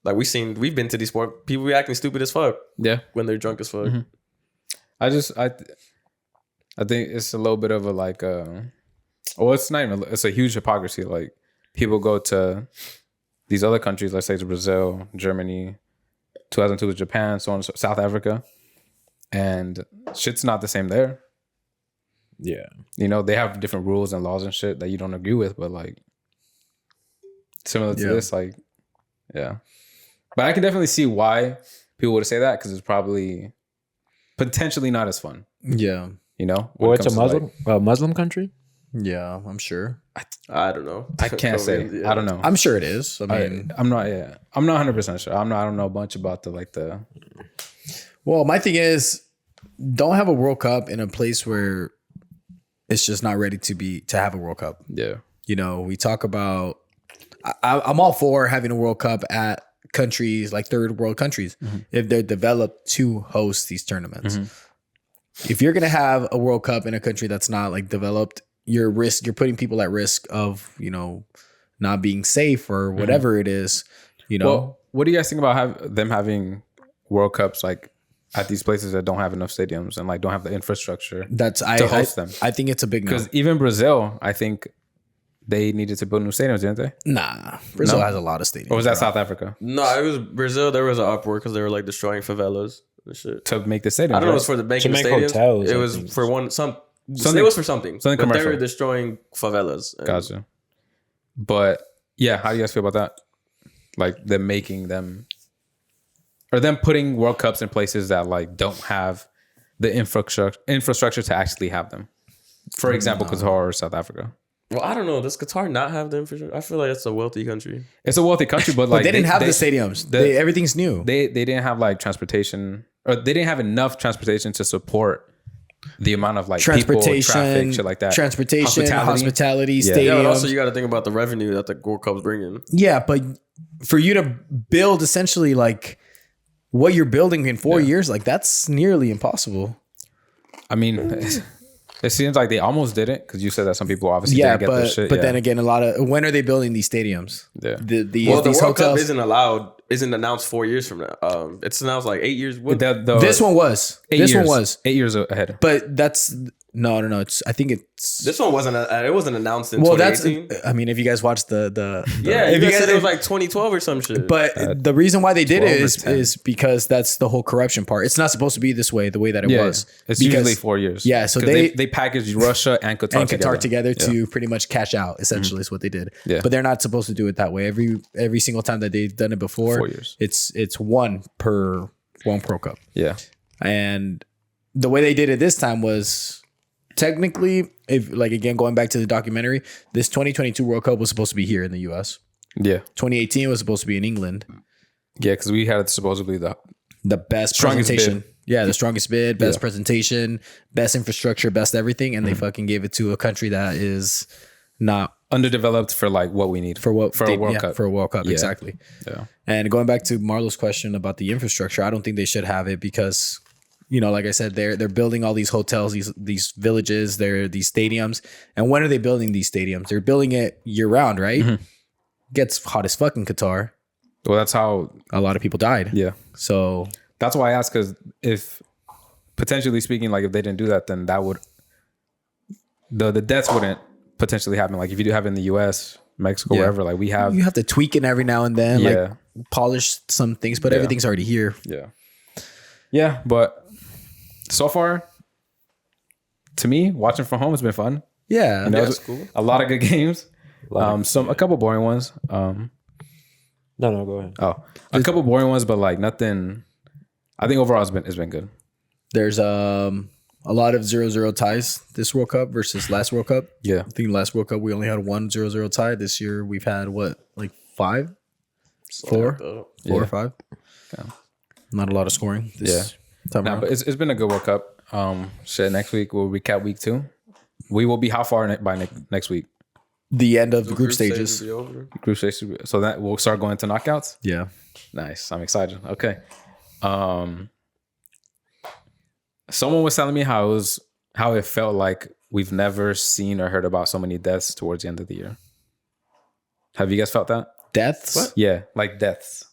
Like we've been to these sport people be acting stupid as fuck Yeah. when they're drunk as fuck. I think it's a little bit of a like well, it's not even it's a huge hypocrisy. Like people go to these other countries, let's say to Brazil, Germany, 2002 was Japan, so on, South Africa, and shit's not the same there. Yeah. You know, they have different rules and laws and shit that you don't agree with, but like similar to this, like yeah. But I can definitely see why people would say that because it's probably potentially not as fun. Yeah. You know, when Well, it it's a comes to, Muslim Muslim country. Yeah, I'm sure. I don't know. I can't say. Yeah. I don't know. I'm sure it is. I mean, I'm not. Yeah, I'm not 100% sure. I don't know a bunch about the. well, my thing is, don't have a World Cup in a place where it's just not ready to have a World Cup. Yeah. You know, we talk about. I'm all for having a World Cup at countries like third world countries if they're developed to host these tournaments. If you're gonna have a World Cup in a country that's not like developed, you're putting people at risk of not being safe or whatever it is. Well, what do you guys think about them having World Cups like at these places that don't have enough stadiums and like don't have the infrastructure to host them? I think it's a big no. Because even Brazil, I think they needed to build new stadiums, didn't they? Nah, Brazil No? has a lot of stadiums. Or was that bro. South Africa No, it was Brazil. There was an uproar because they were like destroying favelas and shit. to make the stadium? I don't know. It was for the banking make stadiums. hotels, It I was think. for something. Something- It was for something. something but they commercial. were destroying favelas. And Gotcha. But yeah, how do you guys feel about that? Like them making them, or them putting World Cups in places that like don't have the infrastructure to actually have them. For example, Qatar or South Africa. Well, I don't know. Does Qatar not have the infrastructure? I feel like it's a wealthy country. It's a wealthy country, but like But they didn't have the stadiums. Everything's new. They didn't have like transportation, or they didn't have enough transportation to support the amount of like people, traffic, shit like that. Transportation, hospitality, Yeah. stadiums. Yeah, but also you got to think about the revenue that the World Cup's bringing. Yeah, but for you to build essentially like what you're building in 4 years, like that's nearly impossible. I mean, it seems like they almost did it because you said that some people obviously didn't get this shit. But then again, a lot of when are they building these stadiums? Yeah. The These World Cup hotels isn't announced 4 years from now. It's announced like 8 years. This one was. This one was 8 years ahead. But that's no. It's I think it's This one wasn't. It wasn't announced in 2018. that's. I mean, if you guys watched the Yeah, if you guys said it was like 2012 or some shit. But the reason why they did it 12 or 10. is because that's the whole corruption part. It's not supposed to be this way, the way that it was. It's Because- usually 4 years. Yeah, so 'Cause they they packaged Russia and Qatar together to pretty much cash out. Essentially, is what they did. Yeah. But they're not supposed to do it that way. Every single time that they've done it before, 4 years. It's one Pro Cup. Yeah. And the way they did it this time was technically, if like again going back to the documentary, this 2022 World Cup was supposed to be here in the US. Yeah. 2018 was supposed to be in England. Yeah, because we had supposedly The best Strongest presentation. bid. Yeah, the strongest bid, best Yeah. presentation, best infrastructure, best everything, and they fucking gave it to a country that is not underdeveloped for like what we need for what for a World Cup. For a World Cup, Yeah. exactly. Yeah. And going back to Marlo's question about the infrastructure, I don't think they should have it because, like I said, they're building all these hotels, these villages, these stadiums. And when are they building these stadiums? They're building it year round, right? Gets hot as fuck in Qatar. Well, that's how. A lot of people died. Yeah. So That's why I asked, because if potentially speaking, like if they didn't do that, then that would the deaths wouldn't potentially happen. Like if you do have it in the U.S., Mexico, wherever, like we have. you have to tweak it every now and then, Yeah. like polish some things, but everything's already here. Yeah. Yeah, but so far, to me, watching from home has been fun. Yeah. You know, that's cool. A lot of good games. A couple boring ones. No, go ahead. A couple boring ones, but like nothing. I think overall it's been good. There's a lot of 0-0 ties this World Cup versus last World Cup. Yeah. I think last World Cup we only had one 0-0 tie. This year we've had what, like 5? 4? 4 or 5? Yeah. Not a lot of scoring this time Nah, around. but it's been a good World Cup. Next week we'll recap week 2. We will be how far by next week? The end of the group stages. will be over. Group stage. So that we'll start going to knockouts. Yeah. Nice. I'm excited. Okay. Someone was telling me how it felt like we've never seen or heard about so many deaths towards the end of the year. Have you guys felt that? Deaths? What? Yeah, like deaths,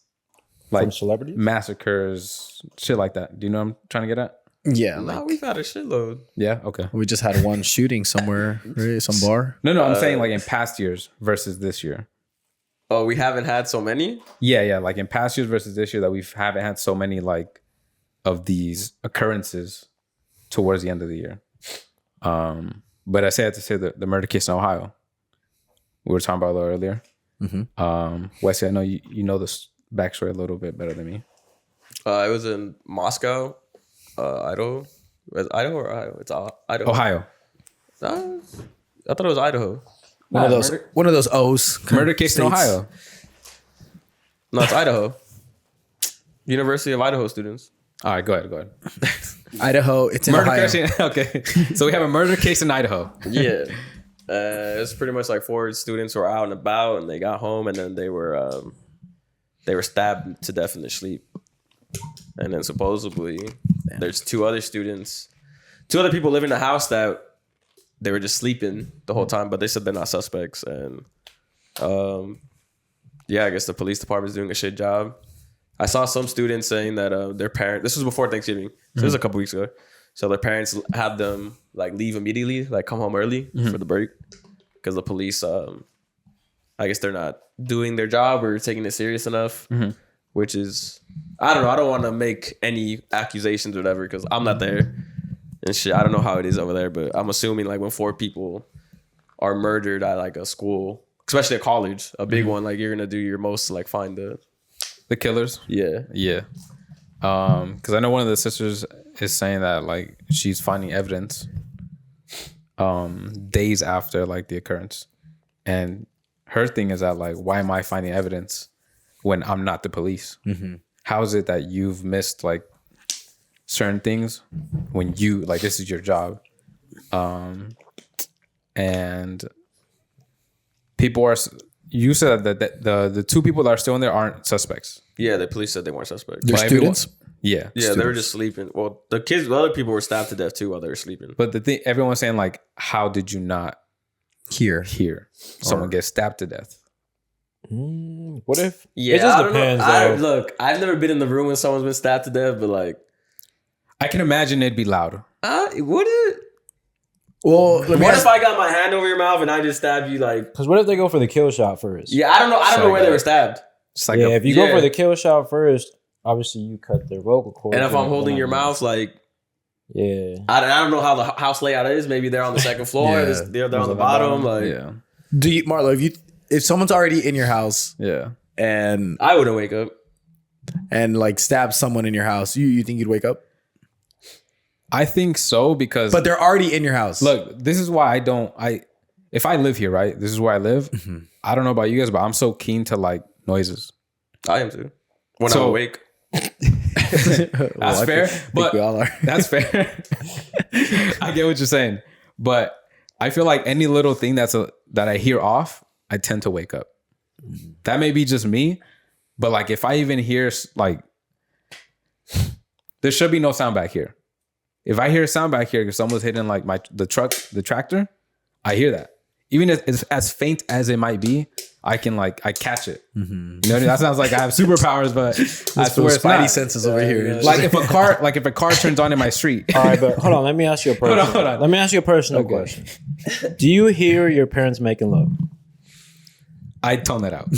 From like celebrities? massacres, shit like that. Do you know what I'm trying to get at? Yeah. Nah, Like we've had a shitload. Yeah. Okay. we just had one shooting somewhere, right? Some bar. No. I'm saying like in past years versus this year. Oh, we haven't had so many? Yeah. Like in past years versus this year that we haven't had so many like of these occurrences towards the end of the year. But I had to say the murder case in Ohio. We were talking about a little earlier. Wesley, I know you know this backstory a little bit better than me. It was in Moscow, Idaho. Was it Idaho or Ohio? It's Idaho. Ohio. I thought it was Idaho. One of those O's. Murder case in States. Ohio. No, it's Idaho. University of Idaho students. All right, go ahead. Idaho. It's in Murder Ohio. case. Okay. So we have a murder case in Idaho. Yeah. It's pretty much like 4 students who were out and about, and they got home, and then they were stabbed to death in their sleep. And then supposedly there's 2 other people live in the house that they were just sleeping the whole time, but they said they're not suspects. And I guess the police department is doing a shit job. I saw some students saying that their parents, this was before Thanksgiving, so this was a couple weeks ago. So their parents had them like leave immediately, like come home early for the break, because the police, I guess they're not doing their job or taking it serious enough, which is, I don't know. I don't want to make any accusations or whatever because I'm not there and shit. I don't know how it is over there, but I'm assuming like when 4 people are murdered at like a school, especially a college, a big one, like you're gonna do your most to like find The killers. Yeah. Because I know one of the sisters is saying that like she's finding evidence days after like the occurrence, and her thing is that like, why am I finding evidence when I'm not the police? How is it that you've missed like certain things when you like this is your job, and people are. You said that the two people that are still in there aren't suspects. Yeah, the police said they weren't suspects. They're But everyone- students. Yeah, they were just sleeping. Well, the other people were stabbed to death too while they were sleeping. But the thing, everyone's saying like, how did you not Here. hear someone get stabbed to death? What if? Yeah, it just I don't depends. know. Though. Look, I've never been in the room when someone's been stabbed to death, but like, I can imagine it'd be loud. would it? Well, let me What ask, if I got my hand over your mouth and I just stabbed you? Like, Because what if they go for the kill shot first? yeah, I don't know. I don't know where they were stabbed. It's like yeah. a, If you go for the kill shot first, obviously you cut their vocal cords. And if I'm holding your mouth, like, yeah. I don't know how the house layout is. Maybe they're on the second floor. Yeah. They're on the bottom. Like, yeah, do you, Marlo, if someone's already in your house yeah. and I wouldn't wake up. like stab someone in your house, you think you'd wake up? I think so because. But they're already in your house. look, this is why I don't. If I live here, right? This is where I live. I don't know about you guys, but I'm so keen to like noises. I am too. When So- I'm awake. That's fair, but we all are. that's fair. I get what you're saying, but I feel like any little thing that I hear off, I tend to wake up. That may be just me, but like if I even hear like, there should be no sound back here. If I hear a sound back here because someone's hitting like the tractor, I hear that. Even as faint as it might be, I catch it. You know, that sounds like I have superpowers, but I swear it's Spidey not. senses over here. Like if a car turns on in my street. All right, but hold on. Let me ask you a personal. Hold on. Let me ask you a personal question. Do you hear your parents making love? I tone that out.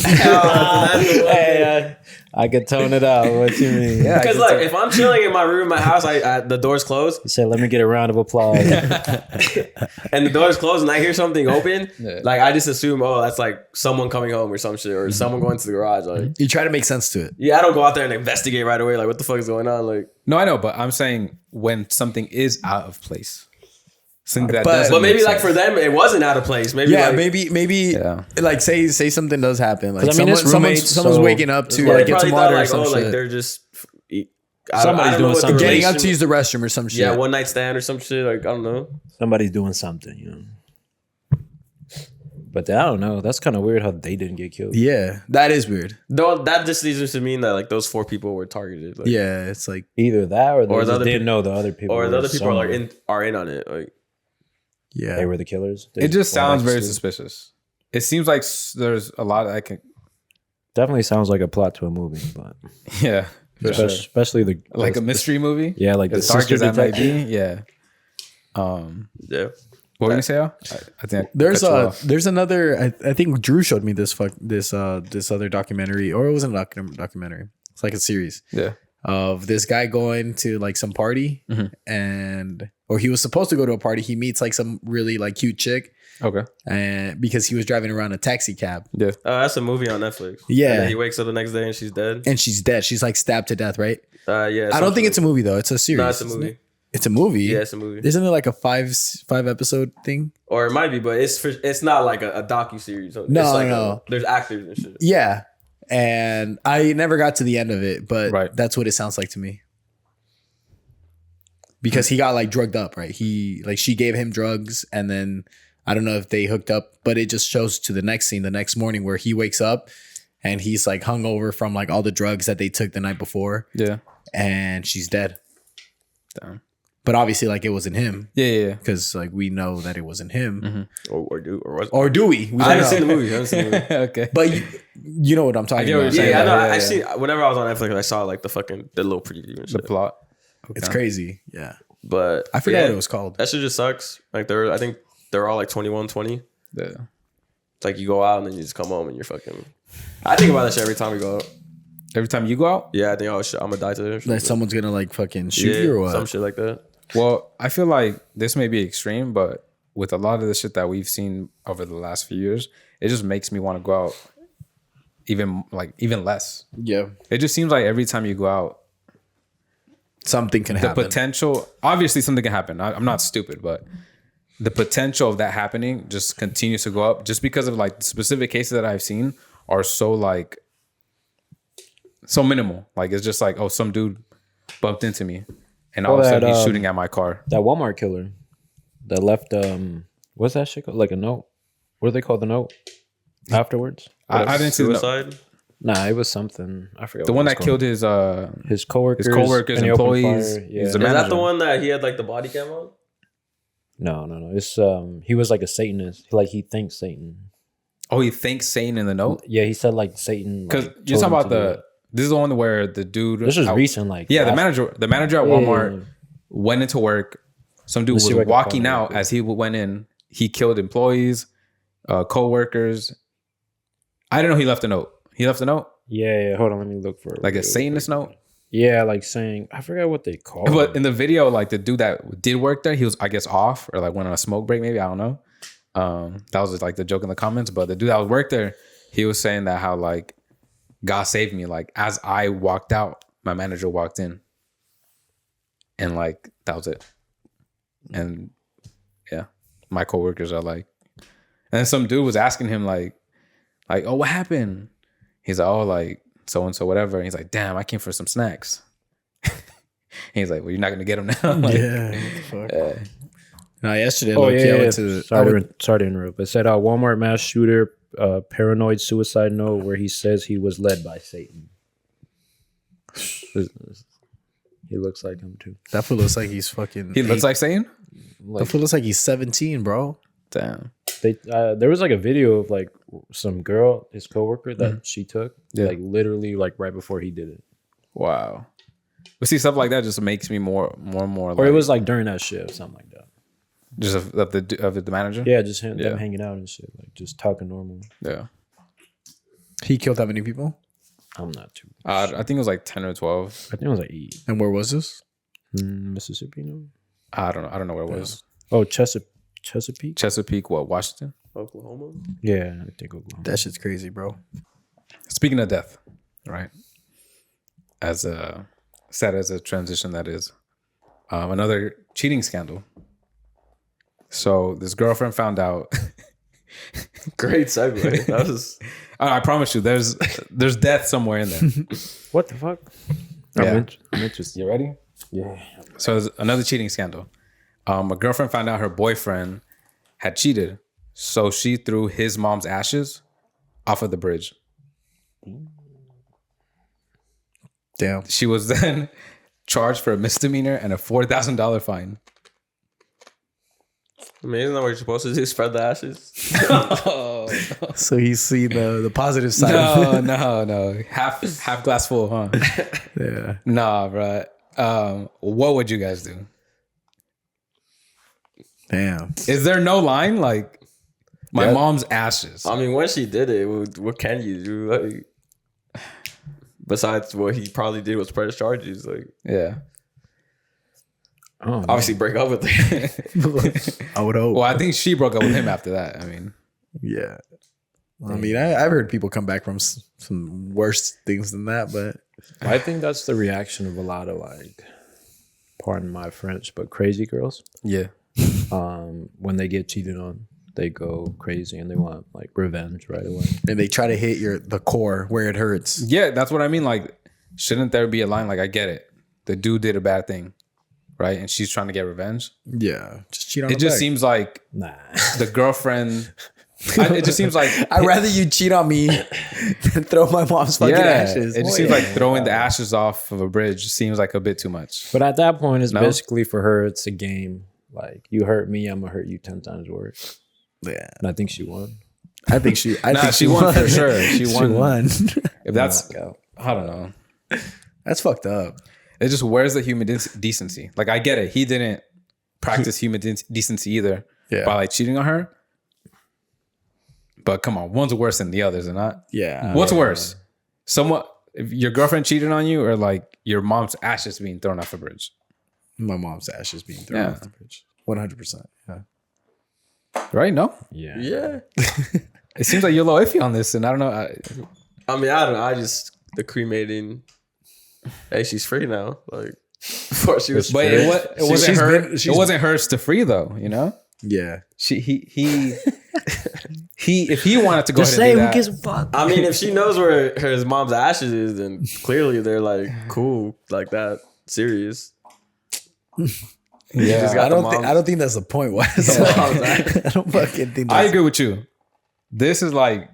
Hey, I could tone it out. What you mean? Yeah. Because like if I'm chilling in my room, my house, the door's closed, You said, let me get a round of applause. and the door's closed, and I hear something open, like I just assume, oh, that's like someone coming home or some shit, or someone going to the garage. Like, You try to make sense to it. yeah, I don't go out there and investigate right away. Like, what the fuck is going on? Like, No, I know, but I'm saying when something is out of place. Something that But- doesn't but maybe make like sense. for them, it wasn't out of place. Maybe Yeah, like, maybe Yeah. like say something does happen. Like 'Cause, I mean, it's roommates, someone's so- waking up to yeah, like they get some probably water thought or like, some oh, shit. like they're just Somebody's doing what the something. Getting up relation- to use the restroom or some shit. Yeah, one night stand or some shit. Like, I don't know. Somebody's doing something, you know. But I don't know. That's kind of weird how they didn't get killed. Yeah, that is weird. Though that just seems to mean that like those 4 people were targeted. Like, Yeah, it's like Either that or they Or the just other didn't peop- know the other people. or the were other people somewhere. are in on it. Like, yeah. They were the killers. It just sounds very suspicious. suspicious. It seems like there's a lot I can. Definitely sounds like a plot to a movie, but Yeah, for sure. especially the Like a mystery movie. Yeah, like the As dark sister as that might detective. be. Yeah. yeah. What were you say? Al? I think I There's cut you off. there's another. I think Drew showed me this other documentary, or it wasn't a documentary. It's like a series Yeah. of this guy going to like some party, or he was supposed to go to a party. He meets like some really like cute chick, Okay. and because he was driving around a taxi cab, Yeah. That's a movie on Netflix. Yeah. And then he wakes up the next day and she's dead. and she's dead. She's like stabbed to death, right? Yeah. I don't think it's a movie though. It's a series. No, it's a isn't movie. it? It's a movie. Yeah, it's a movie. Isn't it like a five episode thing? Or it might be, but it's not like a docu-series. No, it's like no. there's actors and shit. Yeah. And I never got to the end of it, but Right. that's what it sounds like to me. Because he got like drugged up, right? She gave him drugs, and then I don't know if they hooked up, but it just shows to the next scene the next morning where he wakes up and he's like hungover from like all the drugs that they took the night before, Yeah. and she's dead. Damn. But obviously, like it wasn't him, Yeah. because like we know that it wasn't him. Or was Or do we? We I don't haven't know. seen the movie. I haven't seen the movie. Okay. But you know what I'm talking get what about. you're saying. Yeah, I know. Yeah, I yeah. seen whenever I was on Netflix, I saw like the little preview and The shit. plot. It's Okay. crazy. Yeah. But I forgot yeah, what it was called. That shit just sucks. Like I think they're all like 21, 20. Yeah. It's like you go out and then you just come home and you're fucking. I think about that shit every time we go out. Every time you go out? Yeah, I think, oh shit, I'm gonna die today. Or Like something. someone's gonna like fucking shoot you or what? Some shit like that. Well, I feel like this may be extreme, but with a lot of the shit that we've seen over the last few years, it just makes me want to go out even less. Yeah. It just seems like every time you go out, Something can the happen. potential, obviously something can happen. I'm not stupid, but the potential of that happening just continues to go up just because of like the specific cases that I've seen are so minimal. Like it's just like, oh, some dude bumped into me. and all of a that, sudden he's shooting at my car. That Walmart killer that left what's that shit called? Like a note. What do they call the note afterwards? I didn't see the Suicide. Nah, it was something. I forgot. the what one it that was killed his coworkers, coworkers, and he opened employees. fire. He's Yeah. a Is that manager. the one that he had like the body cam on? No. It's he was like a Satanist. Like he thinks Satan. Oh, he thinks Satan in the note? Yeah, he said like Satan. Because Like, you're talking told him about to do the it. this is the one where the dude This was out- recent. Like Yeah, the last- manager at Walmart Yeah. went into work. Some dude Let's see was if I can walking find it real out quick. as he went in. He killed employees, co-workers. I didn't know he left a note. He left a note? Yeah. Hold on, let me look for it. Like a real Satanist quick. note? Yeah, like saying I forgot what they call But it. in the video, like the dude that did work there, he was, I guess, off or like went on a smoke break, maybe. I don't know. That was just like the joke in the comments. But the dude that worked there, he was saying that how like God saved me. Like as I walked out, my manager walked in. And like that was it. And yeah, my coworkers are like, and then some dude was asking him like, oh, what happened? He's like, oh, like so and so, whatever. And he's like, damn, I came for some snacks. And he's like, well, you're not gonna get them now. Like, Yeah. What the fuck? No, yesterday, Oh low-key, I yeah. went to Sorry to interrupt. It said Walmart mass shooter, paranoid suicide note where he says he was led by Satan. He looks like him too. that fool looks like he's fucking. he looks like Satan. that fool looks like he's 17, bro. Damn. There was like a video of like some girl, his coworker that she took, Yeah. like literally like right before he did it, Wow. But see, stuff like that just makes me more and more. or it was like during that shift, something like that. just of the manager. Yeah, just Yeah. them hanging out and shit, like just talking normal. Yeah. He killed that many people? I'm not too. I think it was like 10 or 12. I think it was like 8. And where was this? Mississippi, no? I don't know where it was. Oh, Chesapeake. Chesapeake, what, Washington? Oklahoma. Yeah, I think Oklahoma. That shit's crazy, bro. Speaking of death, right? As sad as a transition that is, another cheating scandal. So this girlfriend found out. Great segue. That was I promise you, there's death somewhere in there. What the fuck? Yeah. I'm interested. You ready? Yeah. So there's another cheating scandal. A girlfriend found out her boyfriend had cheated, so she threw his mom's ashes off of the bridge. Damn. She was then charged for a misdemeanor and a $4,000 fine. I mean, isn't that what you're supposed to do? Spread the ashes. So he's seen the positive side of it. No. Half glass full, huh? Yeah. Nah, bro. What would you guys do? Damn. Is there no line? Like, my Yeah. mom's ashes. I mean, when she did it, what can you do? Like, besides what he probably did was press charges. Like, Yeah. Oh, obviously break up with her. I would hope. Well, I think she broke up with him after that. I mean, Yeah. I mean, I've heard people come back from some worse things than that, but I think that's the reaction of a lot of like, pardon my French, but crazy girls. yeah. When they get cheated on, they go crazy and they want like revenge right away. and they try to hit the core where it hurts. Yeah, that's what I mean. Like, shouldn't there be a line? Like, I get it. The dude did a bad thing, right? And she's trying to get revenge. Yeah. Just cheat on It her just back. seems like Nah. the girlfriend. It just seems like I'd rather you cheat on me than throw my mom's fucking ashes. It just seems like throwing the ashes off of a bridge seems like a bit too much. But at that point, it's No? basically for her, it's a game. Like, you hurt me, I'm gonna hurt you 10 times worse. Yeah. And I think she won. I think she She won for sure. She won. If that's, Knockout. I don't know. That's fucked up. It just where's the human decency? Like, I get it. He didn't practice human decency either Yeah. by like cheating on her. But come on, one's worse than the others, or not? Yeah. What's worse? If your girlfriend cheated on you, or like your mom's ashes being thrown off a bridge? My mom's ashes being thrown Yeah. off the bridge. 100%. Yeah. Right? No? Yeah. Yeah. It seems like you're a little iffy on this, and I don't know. I mean, I don't know. I just, the cremating, hey, she's free now. Like, before she was But free. it wasn't she's her. been- It she's- wasn't hers to free though. You know, Yeah. he if he wanted to go ahead and do that, a fuck? I mean, if she knows where his mom's ashes is, then clearly they're like cool, like that, serious. Yeah, just got I don't think that's the point. Why? I don't fucking think. I That's, agree with you. This is like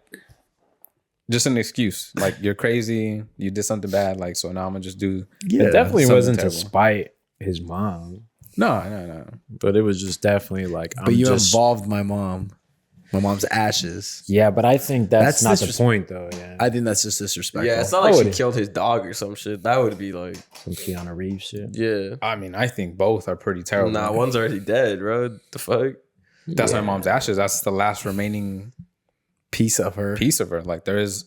just an excuse. Like you're crazy. You did something bad. Like so now I'm gonna just do. yeah, It definitely something wasn't terrible. to spite his mom, No. but it was just definitely like. But you involved my mom's ashes. Yeah, but I think that's not the disres- point, though. Yeah, I think that's just disrespectful. Yeah, it's not like I she would- killed his dog or some shit. That would be like, some Keanu Reeves shit. yeah. I mean, I think both are pretty terrible. Nah, one's already dead, bro. The fuck? That's my mom's ashes. That's the last remaining piece of her. piece of her. Like there is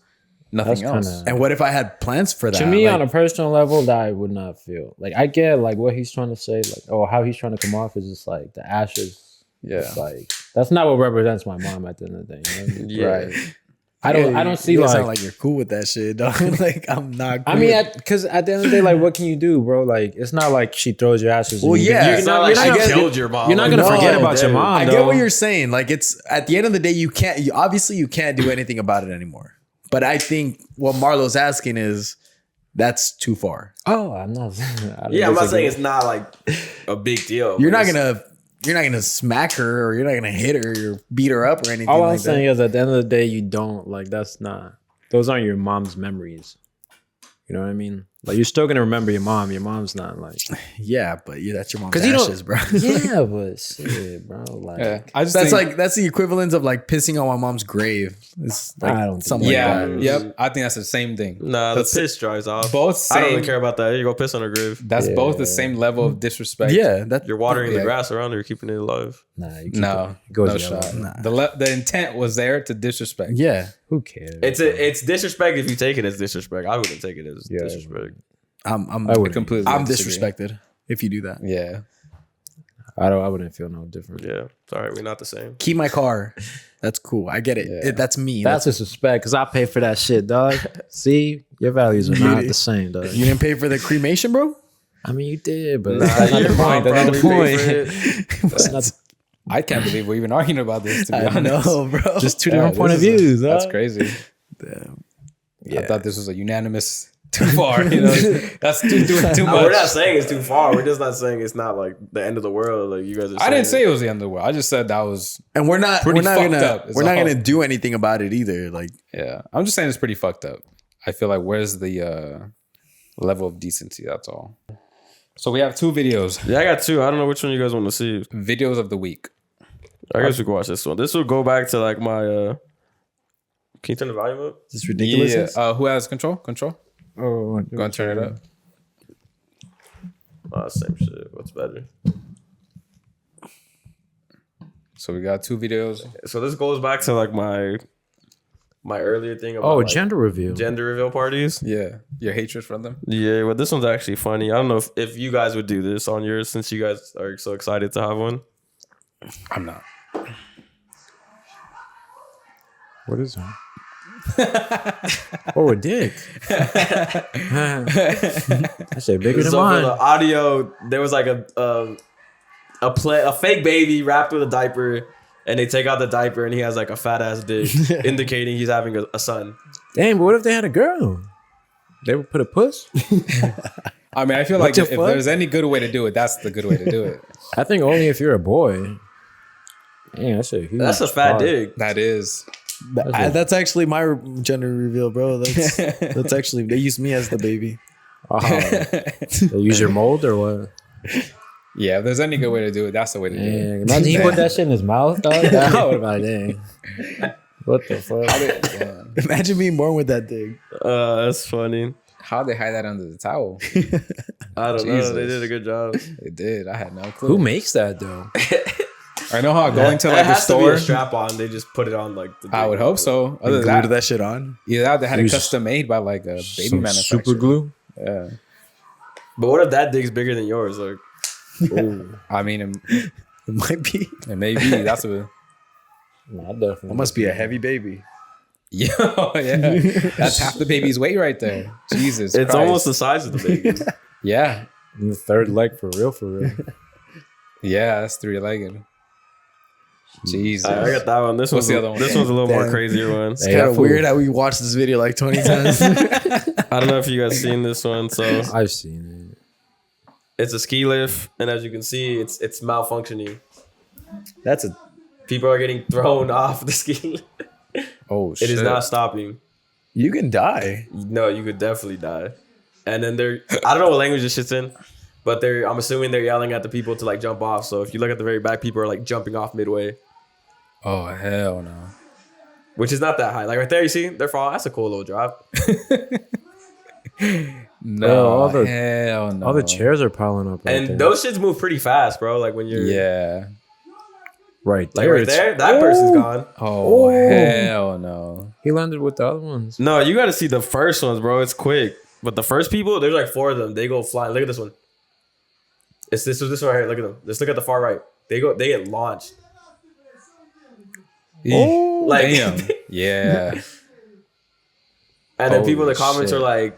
nothing That's else. kinda- And what if I had plans for that? To me, Like, on a personal level, that I would not feel like I get like what he's trying to say, like oh how he's trying to come off is just like the ashes. Yeah. It's like that's not what represents my mom at the end of the day. You know what I mean? Yeah. Right. I don't see you like, sound like you're cool with that shit, dog. Like I'm not. Cool I mean, because at the end of the day, like, what can you do, bro? Like, it's not like she throws your ashes. Well, and yeah, you're It's not not like you're she not- killed your mom. You're not gonna No, forget about your dude. mom. I though. get what you're saying. Like it's at the end of the day, you can't. Obviously, you can't do anything about it anymore. But I think what Marlo's asking is that's too far. Oh, I'm not. I don't Yeah, I'm not disagree. saying it's not like a big deal. You're but not it's- gonna smack her or you're not gonna hit her or beat her up or anything. All I'm like saying that. is, at the end of the day, you don't like. That's not. Those aren't your mom's memories. You know what I mean? Like you're still gonna remember your mom. Your mom's not like. Yeah, but yeah, that's your mom's 'Cause you don't- ashes, bro. Yeah, but shit, bro. Like, Yeah. I just That's think, like that's the equivalent of like pissing on my mom's grave. It's like I don't think something yeah. like that. Yep. I think that's the same thing. Nah, the That's- piss dries off. Both I don't really same. care about that. You go piss on her grave. That's both the Yeah. same level of disrespect. Yeah, that You're watering Yeah. the grass around her. You're keeping it alive. nah, you keep No. it goes No yellow. shot. Nah. The intent was there to disrespect. yeah. Who cares? It's disrespect if you take it as disrespect. I wouldn't take it as Yeah. disrespect. I'm I wouldn't. Completely. I'm disagree. disrespected if you do that. Yeah. I wouldn't feel no different. Yeah, sorry, we're not the same. Keep my car. That's cool. I get it. Yeah. That's me. That's disrespect because I pay for that shit, dog. See, your values are not the same, dog. You didn't pay for the cremation, bro? I mean, you did, but Nah, that's not your the mom point. That's not the probably point. paid for it. That's not the- I can't believe we're even arguing about this, to be I honest. know, bro. just two Yeah, different this point of is views. That's dog. crazy. Damn. I thought this was a unanimous too far. You know, that's doing too No, we're not much. saying it's too far. We're just not saying it's not like the end of the world. Like you guys are. I didn't say saying. it was the end of the world. I just said that was And we're not Pretty we're not fucked gonna up is we're not all. gonna do anything about it either. Like yeah. I'm just saying it's pretty fucked up. I feel like where's the level of decency? That's all. So we have two videos. Yeah, I got two. I don't know which one you guys want to see. Videos of the week. I guess we can watch this one. This will go back to like my. Can you turn the volume up? this ridiculous. Yeah. Who has control? Control. Oh, Go and turn it up. Oh, same shit. What's better? So we got two videos. So this goes back to like my earlier thing about oh, like, gender reveal. gender reveal parties. Yeah. Your hatred for them. Yeah, but this one's actually funny. I don't know if you guys would do this on yours since you guys are so excited to have one. I'm not. What is that? Oh, a dick. I said bigger than So for the mine. audio, there was like a fake baby wrapped with a diaper, and they take out the diaper, and he has like a fat ass dick, indicating he's having a son. Damn, but what if they had a girl? They would put a puss? I mean, I feel What like the if fuck? there's any good way to do it, that's the good way to do it. I think only if you're a boy. Damn, that's a huge That's a fat part. dick. That is. That's actually my gender reveal, bro. That's actually they use me as the baby. Oh, they use your mold or what? Yeah, if there's any good way to do it, that's the way to do it. Dang, imagine he put that shit in his mouth, dog. I would have been like, dang. What the fuck? Yeah. Imagine being born with that thing. That's funny. How'd they hide that under the towel? I don't know. Jesus. They did a good job. They did. I had no clue. Who makes that though? I know how going to It like the has to be store. a strap on. They just put it on like. The I would hope so. Other than Glued that, that shit on. either that, they had it Use custom made by like a baby Some manufacturer. super glue? Yeah. But what if that dick's bigger than yours? Like, I mean, It might be. it may be. That's a. Nah, definitely. It must be a heavy baby. Yeah, yeah. That's half the baby's weight right there. Jesus, it's Christ. almost the size of the baby. Yeah, The third leg for real, for real. yeah. That's 3-legged. Jesus. I got that one. This What's one's the other one? This one's a little more Damn. crazier one. It's Hey, kind that of fool- weird how we watched this video like 20 times. I don't know if you guys seen this one. So I've seen It's a ski lift, and as you can see, it's malfunctioning. That's a People are getting thrown off the ski lift. Oh shit! It is not stopping. you can die. No, you could definitely die. And then I don't know what language this shit's in, but I'm assuming they're yelling at the people to like jump off. So if you look at the very back, people are like jumping off midway, Oh hell no! which is not that high. Like right there, you see, they're falling. That's a cool little drop. No, Bro, hell no! All the chairs are piling up. Right And there. those shits move pretty fast, bro. Like when you're Yeah. right like there, right there, that person's gone. Oh hell no! He landed with the other ones. No, you got to see the first ones, bro. It's quick. But the first people, there's like 4 of them. They go flying. Look at this one. It's this one right here. Look at them. Just look at the far right. They get launched. Oh, Like damn. Yeah. and then people in the Holy comments shit. are like,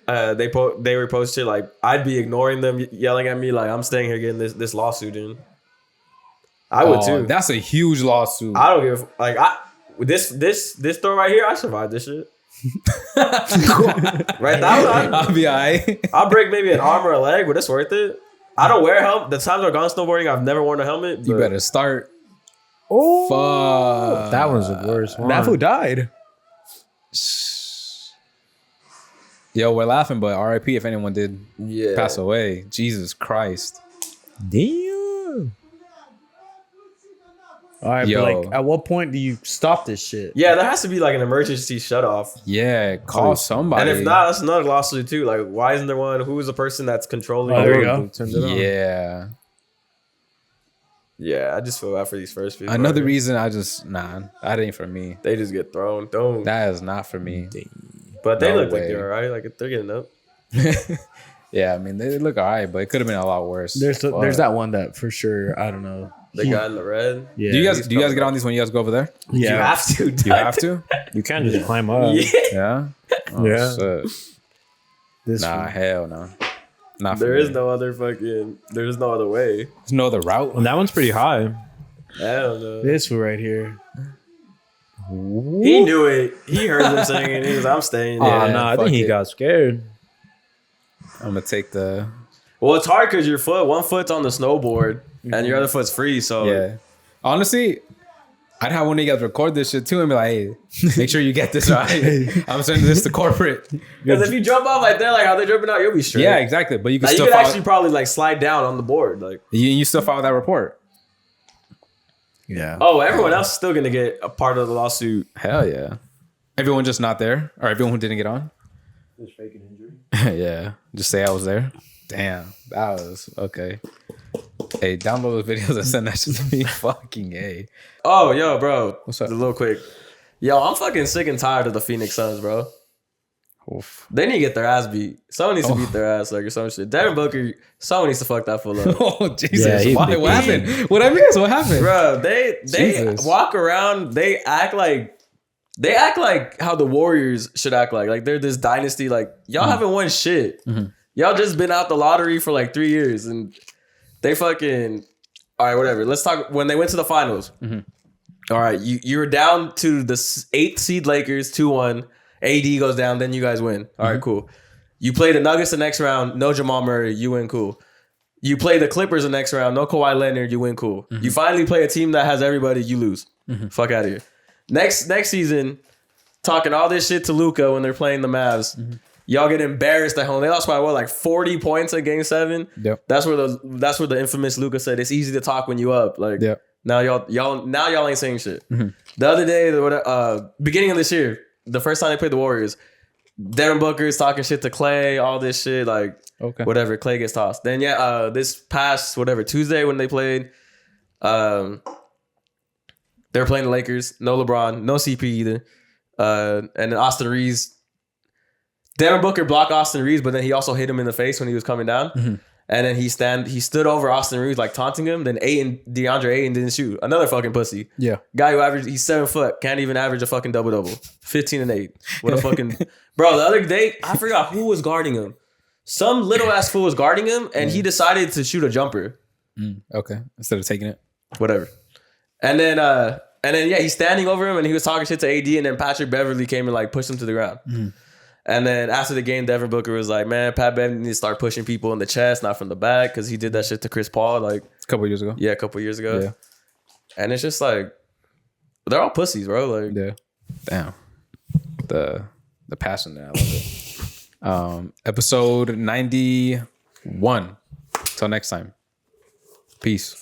they repost shit like, I'd be ignoring them yelling at me like I'm staying here getting this lawsuit in. I would too. That's a huge lawsuit. I don't give like this throw right here. I survived this shit. Right, I'll be alright. I'll break maybe an arm or a leg, but it's worth it. I don't wear a helmet. The times I've gone snowboarding, I've never worn a helmet. You but better start. Oh, Fuck. that one's the worst one. That fool died. Yo, we're laughing, but RIP if anyone did yeah. pass away. Jesus Christ. Damn. All right, Yo. but like, at what point do you stop this shit? Yeah, there has to be like an emergency shut off. Yeah, call somebody. And if not, that's another lawsuit too. Like, why isn't there one? Who is the person that's controlling? Oh, there you it? go. Turned it on. Yeah. Yeah, I just feel bad for these first people. Another reason I that ain't for me. They just get thrown. Don't. That is not for me. But they No look like way. they're alright. Like they're getting up. Yeah, I mean they look alright, but it could have been a lot worse. There's Fuck. that one that for sure. I don't know. The guy in the red. Yeah. Do you he's guys coming get up. on these when you guys go over there? You have to. You have to? You can't just climb up. Yeah. Yeah. Oh, Yeah. shit. This Nah, one. hell no. Not for There me. is no other fucking. There's no other way. There's no other route. And that one's pretty high. I don't know. This one right here. He knew it. He heard them singing. He was, I'm staying Oh, there. Yeah, no, I fuck think he it. got scared. I'm gonna take the Well, it's hard because one foot's on the snowboard and your other foot's free. So yeah. Honestly, I'd have one of you guys record this shit too and be like, hey, make sure you get this right. I'm sending this to corporate. because if you jump off like that, like how they're jumping out, you'll be straight. Yeah, exactly. But you can Like, you still could file, actually probably like slide down on the board. Like, you still file that report. Yeah. oh, everyone else is still gonna get a part of the lawsuit. Hell yeah. Everyone just not there, or everyone who didn't get on. Just faking injury. Yeah, just say I was there. Damn, that was okay. Hey, download the videos and send that shit to me. Fucking A. Oh, yo, bro. What's up? A little quick. Yo, I'm fucking sick and tired of the Phoenix Suns, bro. Oof. They need to get their ass beat. Someone needs to beat their ass, like, or some shit. Devin Booker, someone needs to fuck that fool up. Oh Jesus! Yeah, he- Why, what happened? What I missed? What happened? Bro, they Jesus. walk around, they act like how the Warriors should act like. Like they're this dynasty. Like y'all haven't won shit. Y'all just been out the lottery for like 3 years, and they fucking all right. Whatever. Let's talk when they went to the finals. All right, you were down to the 8th seed Lakers 2-1. AD goes down, then you guys win. All right, cool. You play the Nuggets the next round, no Jamal Murray, you win, cool. You play the Clippers the next round, no Kawhi Leonard, you win, cool. You finally play a team that has everybody, you lose. Fuck out of here. Next season, talking all this shit to Luka when they're playing the Mavs. Y'all get embarrassed at home. They lost by what, like 40 points in Game 7. Yep. That's where the infamous Luka said it's easy to talk when you up. Like Yep. now y'all ain't saying shit. The other day, beginning of this year, the first time they played the Warriors, Devin Booker is talking shit to Clay, all this shit, like Okay. whatever. Clay gets tossed. Then this past Tuesday when they played, they're playing the Lakers. No LeBron, no CP either, and then Austin Reeves. Devin Booker blocked Austin Reeves, but then he also hit him in the face when he was coming down. And then he stood over Austin Reeves like taunting him. Then DeAndre Ayton didn't shoot. Another fucking pussy. Yeah. Guy who he's 7 foot, can't even average a fucking double. 15 and 8. What a fucking bro. The other day, I forgot who was guarding him. Some little ass fool was guarding him, and he decided to shoot a jumper. Okay. Instead of taking it. Whatever. And then yeah, he's standing over him, and he was talking shit to AD, and then Patrick Beverly came and like pushed him to the ground. And then after the game, Devin Booker was like, man, Pat Bev needs to start pushing people in the chest, not from the back, because he did that shit to Chris Paul like A couple years ago. a couple years ago. Yeah. And it's just like, they're all pussies, bro. Like, Yeah. Damn. The passion there. I love it. Episode 91. Till next time. Peace.